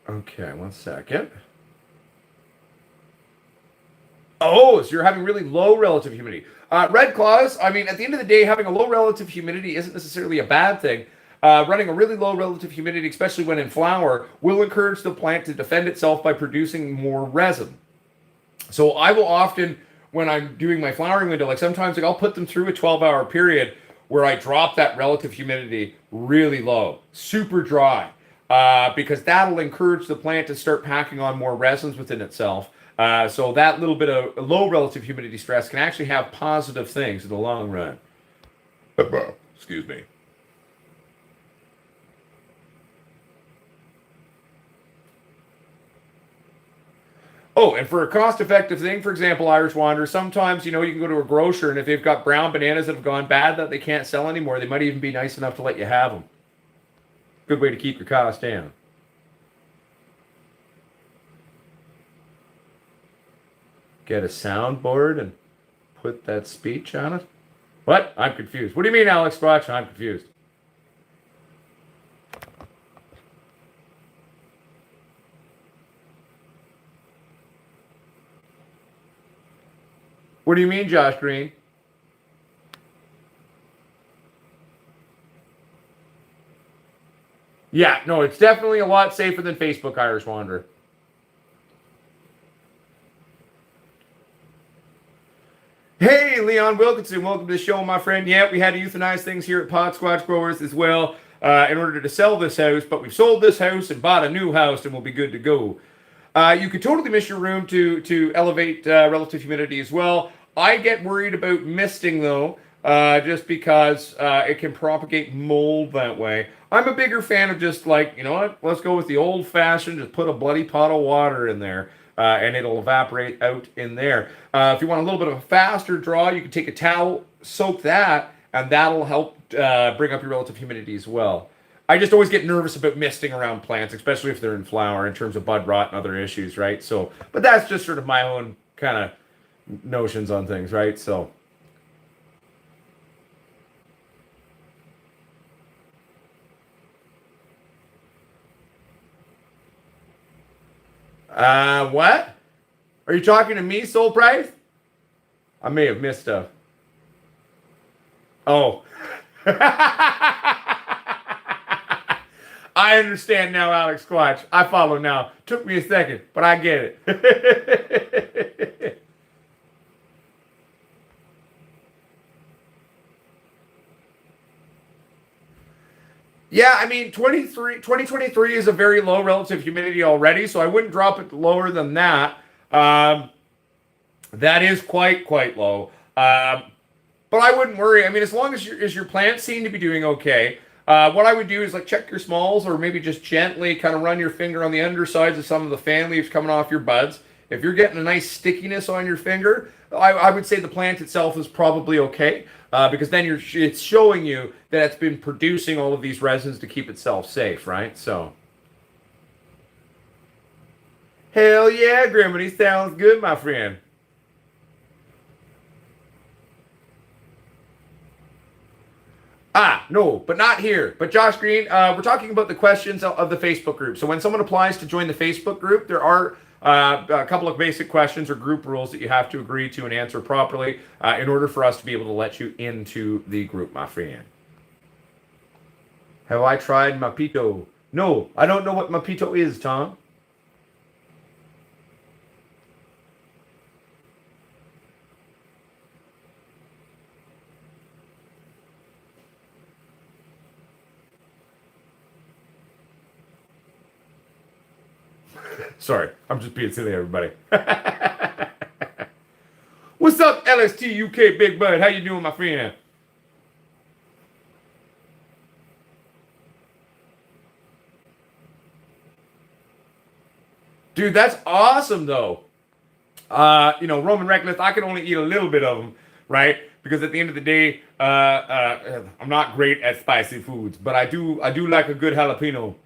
Okay, 1 second. Oh, so you're having really low relative humidity. Red Claws, I mean, at the end of the day, having a low relative humidity isn't necessarily a bad thing. Running a really low relative humidity, especially when in flower, will encourage the plant to defend itself by producing more resin. So I will often, when I'm doing my flowering window, like sometimes I'll put them through a 12-hour period where I drop that relative humidity really low, super dry, because that'll encourage the plant to start packing on more resins within itself. So that little bit of low relative humidity stress can actually have positive things in the long run. Excuse me. Oh, and for a cost-effective thing, for example, Irish Wanderer, sometimes, you can go to a grocer, and if they've got brown bananas that have gone bad that they can't sell anymore, they might even be nice enough to let you have them. Good way to keep your costs down. Get a soundboard and put that speech on it? What? I'm confused. What do you mean, Alex Squatch? I'm confused. What do you mean, Josh Green? Yeah, no, it's definitely a lot safer than Facebook, Irish Wanderer. Hey, Leon Wilkinson, welcome to the show, my friend. Yeah, we had to euthanize things here at Potsquatch Growers as well in order to sell this house, but we've sold this house and bought a new house and we'll be good to go. You could totally miss your room to elevate relative humidity as well. I get worried about misting though, just because it can propagate mold that way. I'm a bigger fan of just like, you know what, let's go with the old fashioned, just put a bloody pot of water in there. And it'll evaporate out in there. If you want a little bit of a faster draw, you can take a towel, soak that, and that'll help bring up your relative humidity as well. I just always get nervous about misting around plants, especially if they're in flower, in terms of bud rot and other issues, right? So, but that's just sort of my own kind of notions on things, right? So, what? Are you talking to me, Soul Price? I may have missed stuff. Oh. I understand now, Alex Squatch. I follow now. Took me a second, but I get it. Yeah, I mean, 2023 is a very low relative humidity already, so I wouldn't drop it lower than that. Um, that is quite low. But I wouldn't worry. I mean, as long as your plants seem to be doing okay, what I would do is like check your smalls or maybe just gently kind of run your finger on the undersides of some of the fan leaves coming off your buds. If you're getting a nice stickiness on your finger, I would say the plant itself is probably okay because then it's showing you that it's been producing all of these resins to keep itself safe, right? So, hell yeah, Grimity, sounds good, my friend. Ah, no, but not here. But Josh Green, we're talking about the questions of the Facebook group. So when someone applies to join the Facebook group, there are a couple of basic questions or group rules that you have to agree to and answer properly in order for us to be able to let you into the group, my friend. Have I tried Mapito? No, I don't know what Mapito is, Tom. Sorry, I'm just being silly, everybody. What's up, LST UK Big Bud? How you doing, my friend? Dude, that's awesome, though. Roman Reckless, I can only eat a little bit of them, right? Because at the end of the day, I'm not great at spicy foods, but I do like a good jalapeno.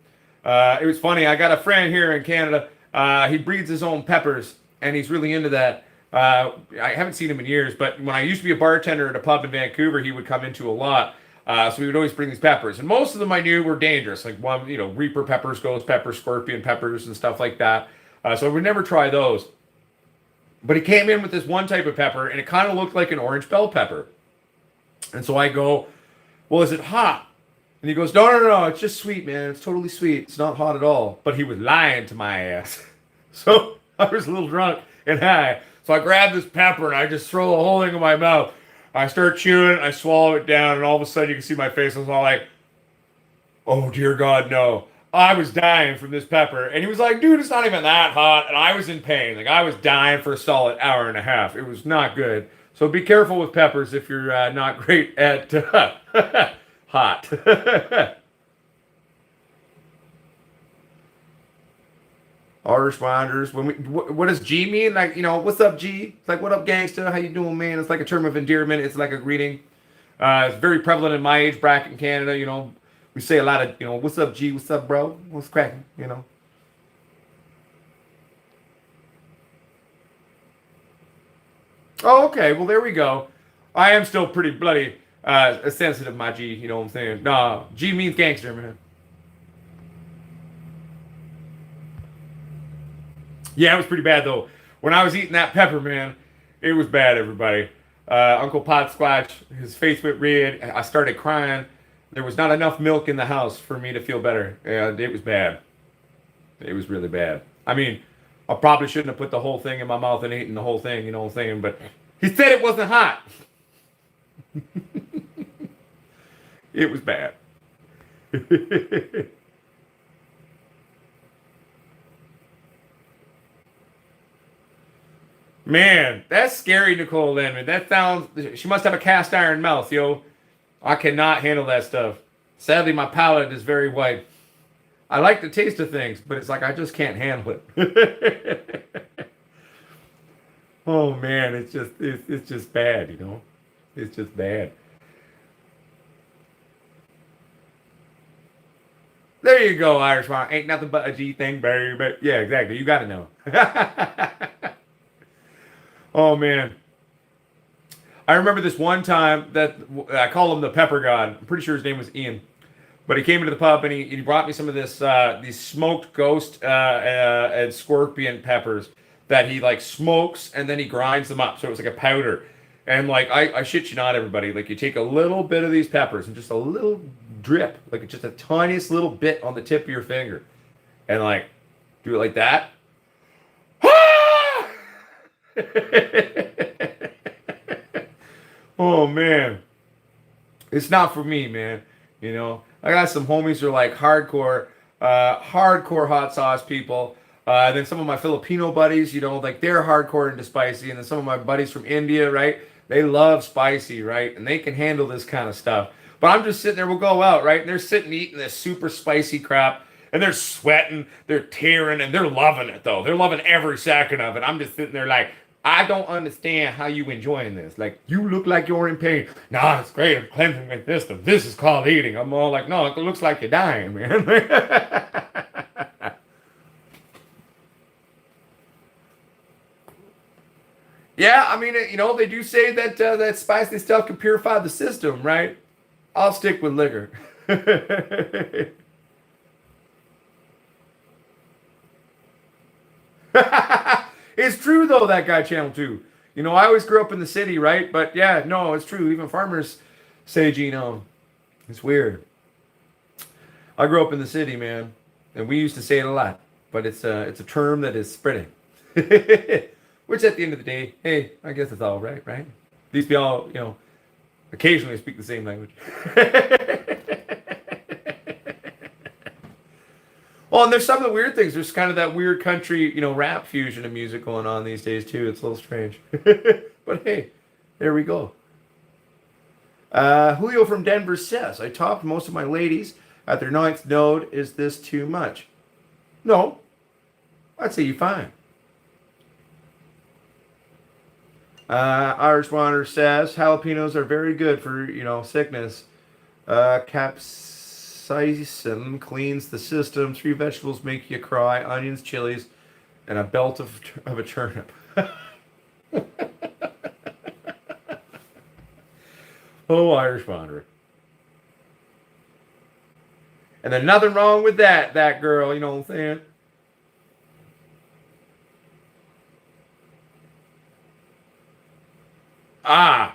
It was funny. I got a friend here in Canada. He breeds his own peppers, and he's really into that. I haven't seen him in years, but when I used to be a bartender at a pub in Vancouver, he would come into a lot. So he would always bring these peppers, and most of them I knew were dangerous, like one, Reaper peppers, ghost peppers, scorpion peppers, and stuff like that. So I would never try those. But he came in with this one type of pepper, and it kind of looked like an orange bell pepper. And so I go, "Well, is it hot?" And he goes, "No, no, no, no, it's just sweet, man. It's totally sweet. It's not hot at all." But he was lying to my ass. So I was a little drunk and high. So I grabbed this pepper and I just throw the whole thing in my mouth. I start chewing, I swallow it down, and all of a sudden you can see my face. I was all like, "Oh, dear God, no." I was dying from this pepper. And he was like, "Dude, it's not even that hot." And I was in pain. Like, I was dying for a solid hour and a half. It was not good. So be careful with peppers if you're not great at hot. Our responders. When what does G mean? Like, what's up, G? It's like, what up, gangsta? How you doing, man? It's like a term of endearment. It's like a greeting. It's very prevalent in my age bracket in Canada. We say a lot of, what's up, G? What's up, bro? What's cracking? Oh, okay. Well, there we go. I am still pretty bloody sensitive, my G. You know what I'm saying? Nah, G means gangster, man. Yeah, it was pretty bad though. When I was eating that pepper, man, It was bad, everybody. Uncle Potsquatch, his face went red. I started crying. There was not enough milk in the house for me to feel better. And it was bad. It was really bad. I mean, I probably shouldn't have put the whole thing in my mouth and eaten the whole thing, you know what I'm saying? But he said it wasn't hot. It was bad. Man, that's scary, Nicole Landman. That sounds. She must have a cast iron mouth, yo. I cannot handle that stuff. Sadly, my palate is very white. I like the taste of things, but it's like I just can't handle it. Oh man, it's just bad, you know. It's just bad. There you go, Irishman. Ain't nothing but a G thing, baby. Yeah, exactly. You got to know. Oh man, I remember this one time that I call him the Pepper God. I'm pretty sure his name was Ian, but he came into the pub and he brought me some of this these smoked ghost and scorpion peppers that he like smokes and then he grinds them up so it was like a powder. And like I shit you not, everybody, like you take a little bit of these peppers and just a little drip, like just a tiniest little bit on the tip of your finger, and like do it like that. Oh man, it's not for me, man. You know, I got some homies who are like hardcore hot sauce people. And then some of my Filipino buddies, you know, like they're hardcore into spicy. And then some of my buddies from India, right? They love spicy, right? And they can handle this kind of stuff. But I'm just sitting there, we'll go out, right? And they're sitting eating this super spicy crap. And they're sweating, they're tearing, and they're loving it, though. They're loving every second of it. I'm just sitting there like, I don't understand how you enjoying this. Like, you look like you're in pain. Nah, it's great. I'm cleansing my system. This is called eating. I'm all like, no, it looks like you're dying, man. Yeah, I mean, you know, they do say that that spicy stuff can purify the system, right? I'll stick with liquor. It's true though, that guy Channel 2. You know, I always grew up in the city, right? But yeah, no, it's true. Even farmers say genome. It's weird. I grew up in the city, man, and we used to say it a lot. But it's a term that is spreading. Which at the end of the day, hey, I guess it's all right, right? At least we all, you know, occasionally speak the same language. Well, and there's some of the weird things. There's kind of that weird country, you know, rap fusion of music going on these days too. It's a little strange. But hey, there we go. Julio from Denver says, I topped most of my ladies at their ninth node. Is this too much? No, I'd say you're fine. Irish Wander says, jalapenos are very good for, you know, sickness. Capsaicin cleans the system. 3 vegetables make you cry. Onions, chilies, and a belt of a turnip. Oh, Irish Wanderer. And there's nothing wrong with that girl, you know what I'm saying? Ah,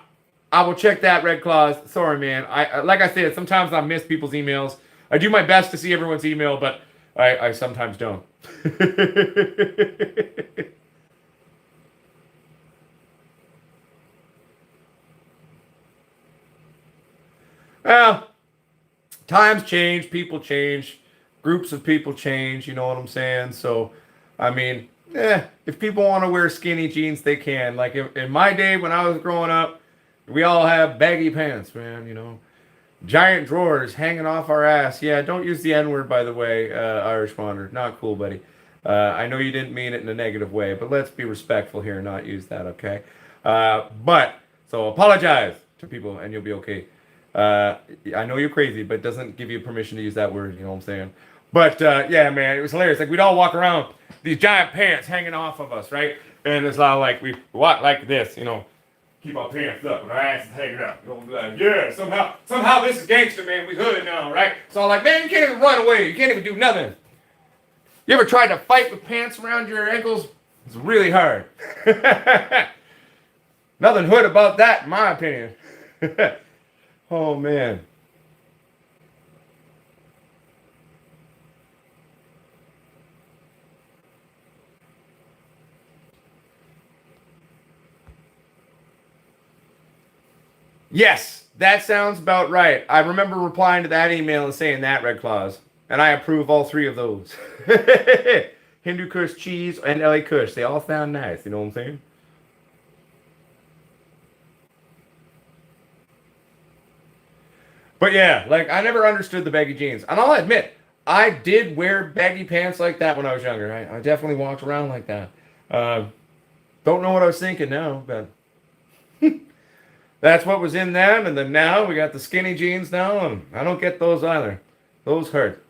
I will check that, Red Claws. Sorry, man. Like I said, sometimes I miss people's emails. I do my best to see everyone's email, but I sometimes don't. Well, times change, people change, groups of people change, you know what I'm saying? So, I mean, if people want to wear skinny jeans, they can. Like in my day when I was growing up, we all have baggy pants, man, you know. Giant drawers hanging off our ass. Yeah, don't use the N-word, by the way, Irish Wander. Not cool, buddy. I know you didn't mean it in a negative way, but let's be respectful here and not use that, okay? So apologize to people and you'll be okay. I know you're crazy, but it doesn't give you permission to use that word, you know what I'm saying? But yeah, man, it was hilarious. Like we'd all walk around these giant pants hanging off of us, right? And it's all like we walk like this, you know, keep our pants up and our asses hanging up. You know, like, yeah, somehow this is gangster, man. We hood now, right? So I'm like, man, you can't even run away. You can't even do nothing. You ever tried to fight with pants around your ankles? It's really hard. Nothing hood about that, in my opinion. Oh, man. Yes, that sounds about right. I remember replying to that email and saying that, Red Claws. And I approve all three of those. Hindu Kush cheese and LA Kush. They all sound nice, you know what I'm saying? But yeah, like I never understood the baggy jeans. And I'll admit, I did wear baggy pants like that when I was younger. I definitely walked around like that. Uh, don't know what I was thinking now, but that's what was in them. And then now we got the skinny jeans now, and I don't get those either. Those hurt.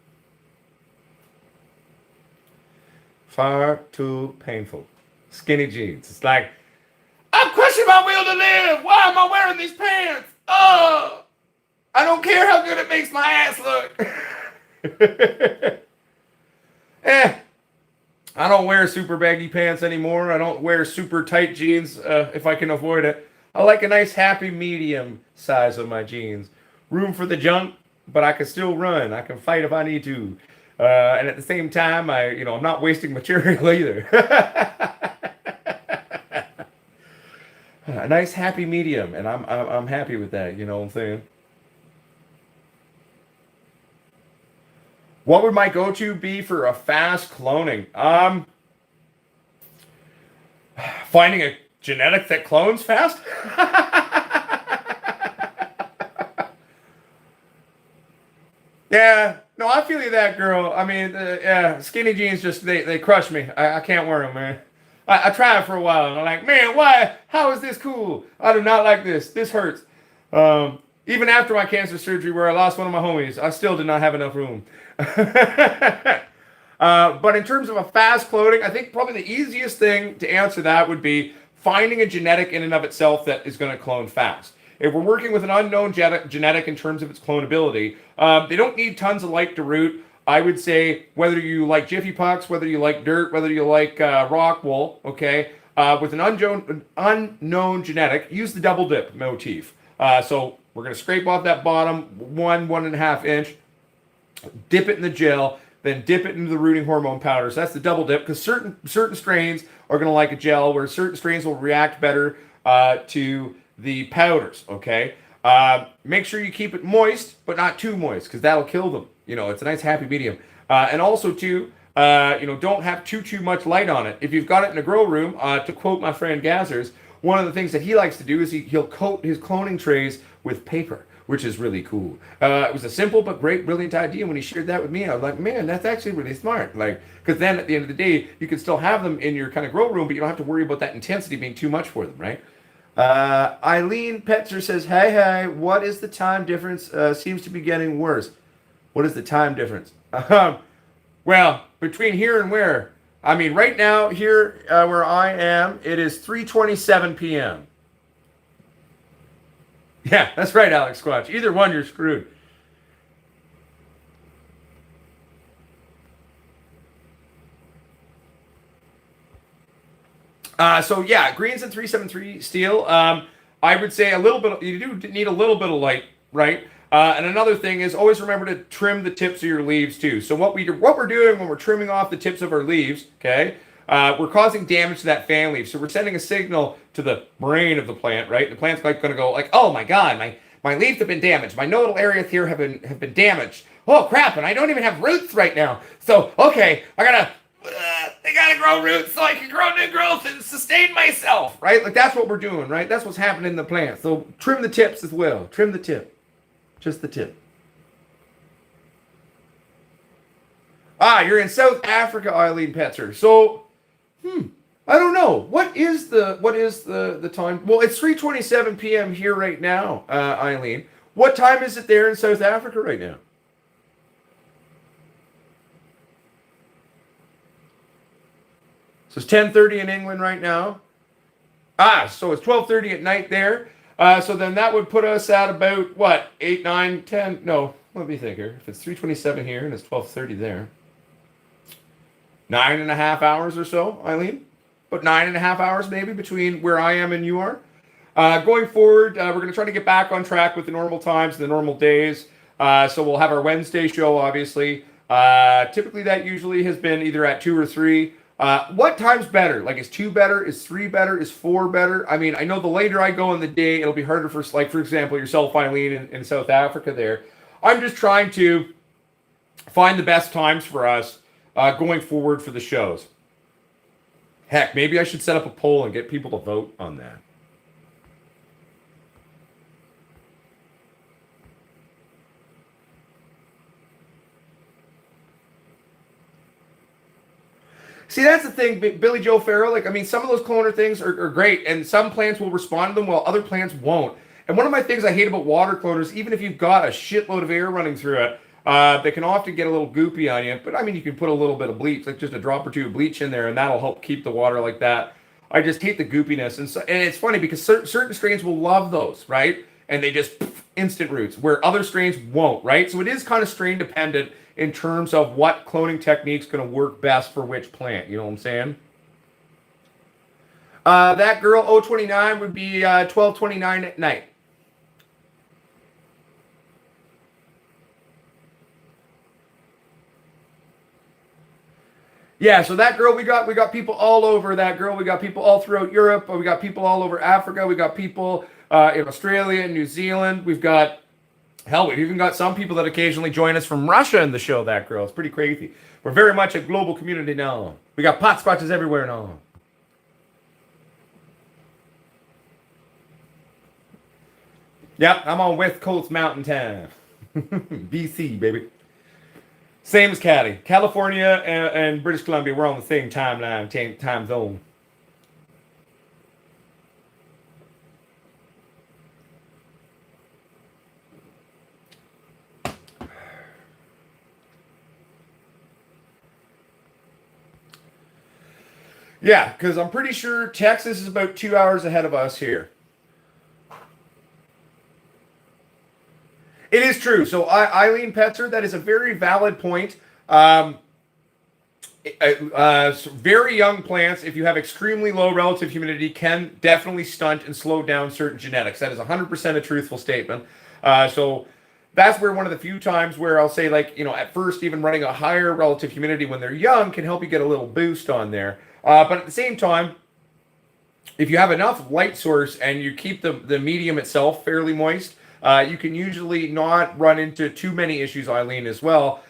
Far too painful. Skinny jeans. It's like, I'm crushing my will to live. Why am I wearing these pants? Oh, I don't care how good it makes my ass look. eh, I don't wear super baggy pants anymore. I don't wear super tight jeans if I can avoid it. I like a nice happy medium size of my jeans. Room for the junk, but I can still run. I can fight if I need to. And at the same time, I'm not wasting material either. A nice happy medium, and I'm happy with that. You know what I'm saying? What would my go-to be for a fast cloning? Finding a genetic that clones fast. Yeah, no, I feel you that girl. I mean, yeah, skinny jeans just they crush me. I can't wear them, man. I tried for a while, and I'm like, man, why? How is this cool? I do not like this. This hurts. Even after my cancer surgery, where I lost one of my homies, I still did not have enough room. But in terms of a fast cloning, I think probably the easiest thing to answer that would be finding a genetic in and of itself that is going to clone fast. If we're working with an unknown genetic in terms of its clonability, they don't need tons of light to root. I would say whether you like Jiffy Pucks, whether you like dirt, whether you like rock wool, okay, with an unknown genetic, use the double dip motif. So we're going to scrape off that bottom 1.5 inch, dip it in the gel, then dip it into the rooting hormone powder. So that's the double dip, because certain strains are going to like a gel, where certain strains will react better to the powders. Okay, make sure you keep it moist, but not too moist, because that'll kill them. It's a nice happy medium. And also too, don't have too much light on it. If you've got it in a grow room, to quote my friend Gazzers, one of the things that he likes to do is he'll coat his cloning trays with paper, which is really cool. It was a simple but great, brilliant idea. When he shared that with me, I was like, man, that's actually really smart. Like, because then at the end of the day, you can still have them in your kind of grow room, but you don't have to worry about that intensity being too much for them, right? Eileen Petzer says, hey, what is the time difference? Seems to be getting worse. What is the time difference? Well, between here and where? I mean, right now, here where I am, it is 3:27 p.m. Yeah, that's right, Alex Squatch. Either one, you're screwed. So yeah, greens and 373 steel. I would say a little bit. You do need a little bit of light, right? And another thing is always remember to trim the tips of your leaves too. So what we're doing when we're trimming off the tips of our leaves, okay? We're causing damage to that fan leaf. So we're sending a signal to the brain of the plant, right? The plant's like going to go like, oh my god, my leaves have been damaged. My nodal areas here have been damaged. Oh crap! And I don't even have roots right now. So okay, they gotta grow roots so I can grow new growth and sustain myself, right? Like that's what we're doing, right? That's what's happening in the plant. So trim the tips as well. Trim the tip, just the tip. You're in South Africa, Eileen Petzer. So, I don't know. What is the time? Well, it's 3:27 p.m. here right now, Eileen. What time is it there in South Africa right now? So it's 10:30 in England right now. So it's 12:30 at night there. So then that would put us at about what? 8, 9, 10? No, let me think here. If it's 3:27 here and it's 12:30 there, 9.5 hours or so, Eileen. But 9.5 hours maybe between where I am and you are. Going forward, we're going to try to get back on track with the normal times, the normal days. So we'll have our Wednesday show, obviously. Typically, that usually has been either at 2 or 3. What time's better? Like, is 2 better? Is 3 better? Is 4 better? I mean, I know the later I go in the day, it'll be harder for, like, for example, yourself, Eileen, in South Africa there. I'm just trying to find the best times for us going forward for the shows. Heck, maybe I should set up a poll and get people to vote on that. See, that's the thing, Billy Joe Farrell. Like, I mean, some of those cloner things are great, and some plants will respond to them while other plants won't. And one of my things I hate about water cloners, even if you've got a shitload of air running through it, they can often get a little goopy on you. But I mean, you can put a little bit of bleach, like just a drop or two of bleach in there, and that'll help keep the water like that. I just hate the goopiness, and it's funny because certain strains will love those, right? And they just instant roots, where other strains won't, right? So it is kind of strain dependent in terms of what cloning technique's going to work best for which plant. You know what I'm saying? That girl 029 would be 12:29 at night. Yeah, so that girl, we got people all over that girl. We got people all throughout Europe. We got people all over Africa. We got people in Australia and New Zealand. We've even got some people that occasionally join us from Russia in the show, that girl. It's pretty crazy. We're very much a global community now. We got Potsquatches everywhere now. Yep, I'm on West Coast Mountain Time. BC, baby. Same as Cali. California and British Columbia, we're on the same timeline, time zone. Yeah, because I'm pretty sure Texas is about 2 hours ahead of us here. It is true. So, Eileen Petzer, that is a very valid point. Very young plants, if you have extremely low relative humidity, can definitely stunt and slow down certain genetics. That is 100% a truthful statement. So that's where one of the few times where I'll say, like, at first, even running a higher relative humidity when they're young can help you get a little boost on there. But at the same time, if you have enough light source and you keep the medium itself fairly moist, you can usually not run into too many issues, Eileen, as well,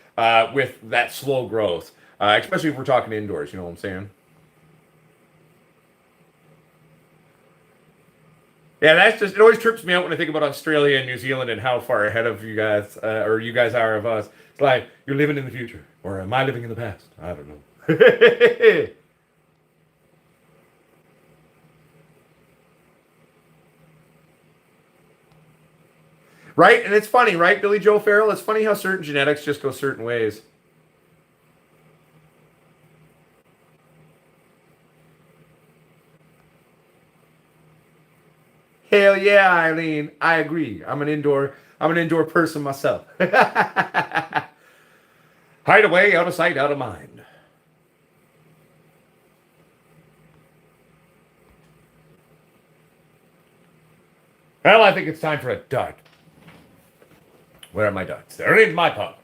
with that slow growth, especially if we're talking indoors, you know what I'm saying? Yeah, it always trips me out when I think about Australia and New Zealand and how far ahead of you guys, or you guys are of us. It's like, you're living in the future, or am I living in the past? I don't know. Right? And it's funny, right, Billy Joe Farrell? It's funny how certain genetics just go certain ways. Hell yeah, Eileen. I agree. I'm an indoor person myself. Hide away, out of sight, out of mind. Well, I think it's time for a dart. Where are my darts? They're in my pot.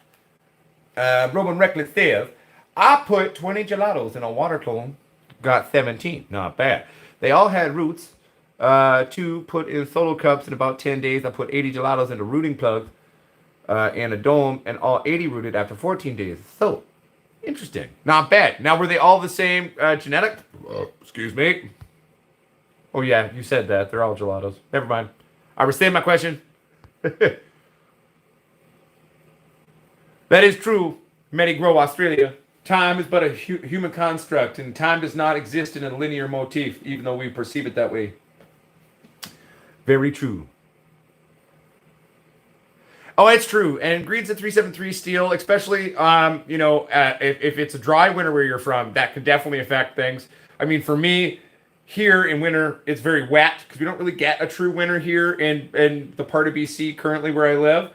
Roman Reckless says, I put 20 gelatos in a water clone. Got 17. Not bad. They all had roots. 2 put in solo cups in about 10 days. I put 80 gelatos into rooting plugs and a dome, and all 80 rooted after 14 days. So, interesting. Not bad. Now, were they all the same genetic? Excuse me. Oh, yeah, you said that. They're all gelatos. Never mind. I rescind my question. That is true, Medigrow Australia. Time is but a human construct, and time does not exist in a linear motif, even though we perceive it that way. Very true. Oh, it's true. And greens at 373 steel, especially, if it's a dry winter where you're from, that can definitely affect things. I mean, for me, here in winter, it's very wet because we don't really get a true winter here in the part of BC currently where I live.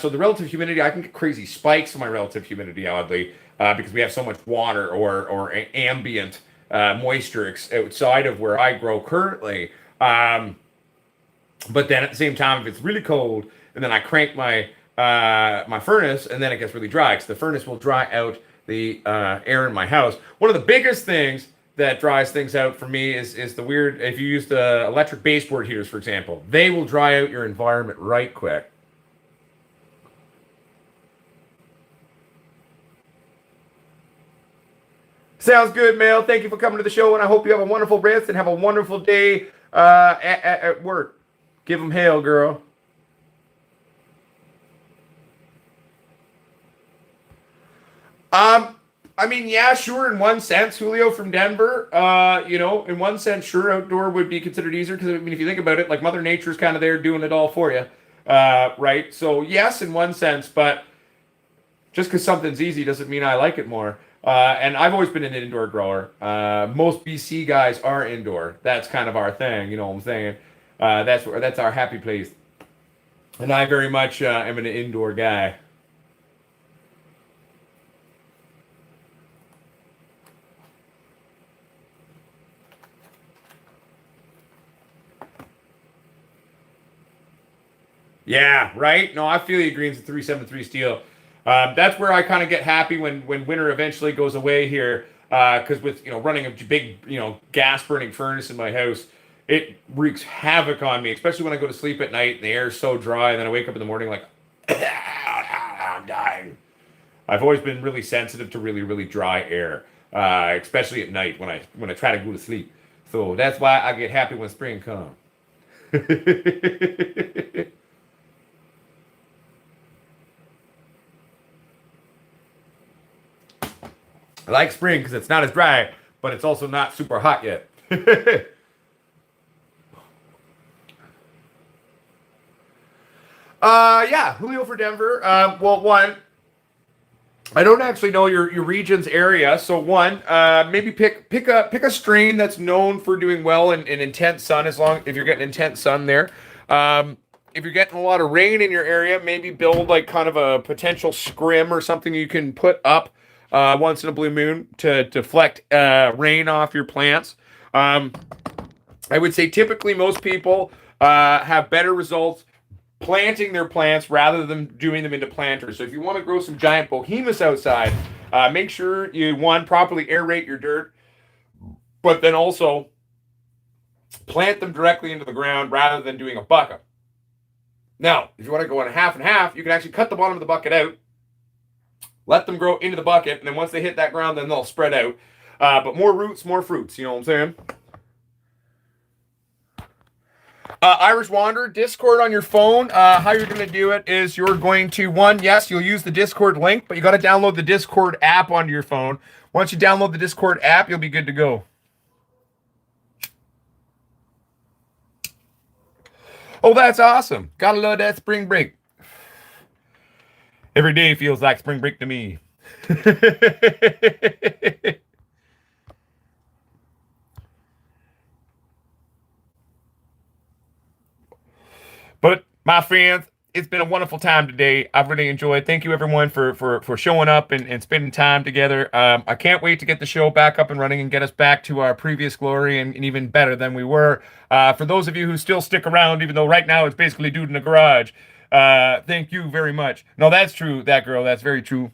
So the relative humidity, I can get crazy spikes in my relative humidity, oddly, because we have so much water or ambient moisture outside of where I grow currently. But then at the same time, if it's really cold, and then I crank my furnace, and then it gets really dry because the furnace will dry out the air in my house. One of the biggest things that dries things out for me is the weird. If you use the electric baseboard heaters, for example, they will dry out your environment right quick. Sounds good, Mel. Thank you for coming to the show, and I hope you have a wonderful rest and have a wonderful day at work. Give them hell, girl. Um, I mean, yeah, sure, in one sense, Julio from Denver, in one sense, sure, outdoor would be considered easier because, I mean, if you think about it, like Mother Nature's kind of there doing it all for you, right? So, yes, in one sense, but just because something's easy doesn't mean I like it more. And I've always been an indoor grower. Most BC guys are indoor. That's kind of our thing, you know what I'm saying? That's our happy place. And I very much am an indoor guy. Yeah, right. No, I feel you. Green's a 373 steel. That's where I kind of get happy when winter eventually goes away here. Because with running a big gas burning furnace in my house, it wreaks havoc on me. Especially when I go to sleep at night and the air is so dry, and then I wake up in the morning like I'm dying. I've always been really sensitive to really really dry air, especially at night when I try to go to sleep. So that's why I get happy when spring comes. I like spring because it's not as dry, but it's also not super hot yet. Yeah, Julio for Denver. Well, one, I don't actually know your region's area, so one, maybe pick a strain that's known for doing well in intense sun. As long if you're getting intense sun there, if you're getting a lot of rain in your area, maybe build like kind of a potential scrim or something you can put up once in a blue moon to deflect rain off your plants. I would say typically most people have better results planting their plants rather than doing them into planters. So if you want to grow some giant behemoths outside, make sure you properly aerate your dirt, but then also plant them directly into the ground rather than doing a bucket. Now, if you want to go on a half and half, you can actually cut the bottom of the bucket out, let them grow into the bucket, and then once they hit that ground, then they'll spread out. But more roots, more fruits. You know what I'm saying? Irish Wanderer, Discord on your phone. How you're going to do it is you're going to, yes, you'll use the Discord link, but you got to download the Discord app onto your phone. Once you download the Discord app, you'll be good to go. Oh, that's awesome. Gotta love that spring break. Every day feels like spring break to me. But my friends, it's been a wonderful time today. I've really enjoyed. Thank you everyone for showing up and spending time together. I can't wait to get the show back up and running and get us back to our previous glory and even better than we were. For those of you who still stick around, even though right now it's basically dude in the garage, thank you very much. No, that's true. That girl, that's very true.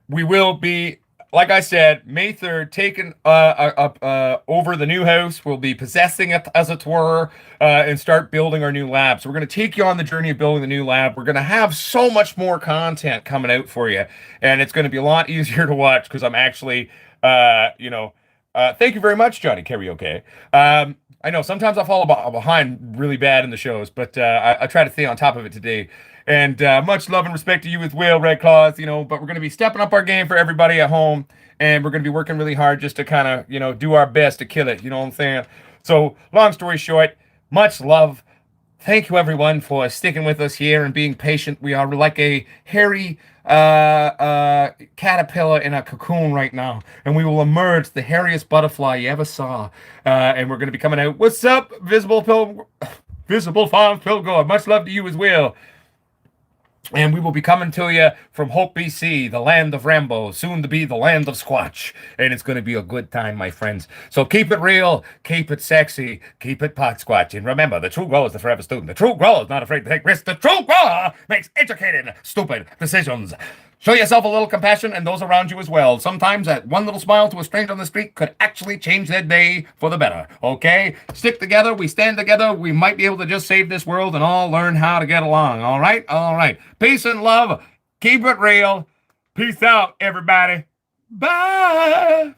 We will be, like I said, May 3rd, taking over the new house. We'll be possessing it, as it were, and start building our new lab. So we're going to take you on the journey of building the new lab. We're going to have so much more content coming out for you, and it's going to be a lot easier to watch because I'm actually, thank you very much, Johnny Karaoke. I know sometimes I fall behind really bad in the shows, but I try to stay on top of it today. And much love and respect to you as well, Red Claws, but we're going to be stepping up our game for everybody at home, and we're going to be working really hard just to kind of, do our best to kill it, you know what I'm saying? So, long story short, much love. Thank you, everyone, for sticking with us here and being patient. We are like a hairy caterpillar in a cocoon right now, and we will emerge the hairiest butterfly you ever saw. And we're going to be coming out. What's up, Visible Farm Pilgrim? Much love to you as well. And we will be coming to you from Hope, BC, the land of Rambo, soon to be the land of Squatch. And it's going to be a good time, my friends. So keep it real, keep it sexy, keep it Potsquatch. And remember, the true grower is the forever student. The true grower is not afraid to take risks. The true grower makes educated, stupid decisions. Show yourself a little compassion and those around you as well. Sometimes that one little smile to a stranger on the street could actually change their day for the better, okay? Stick together, we stand together, we might be able to just save this world and all learn how to get along, all right? All right. Peace and love. Keep it real. Peace out, everybody. Bye.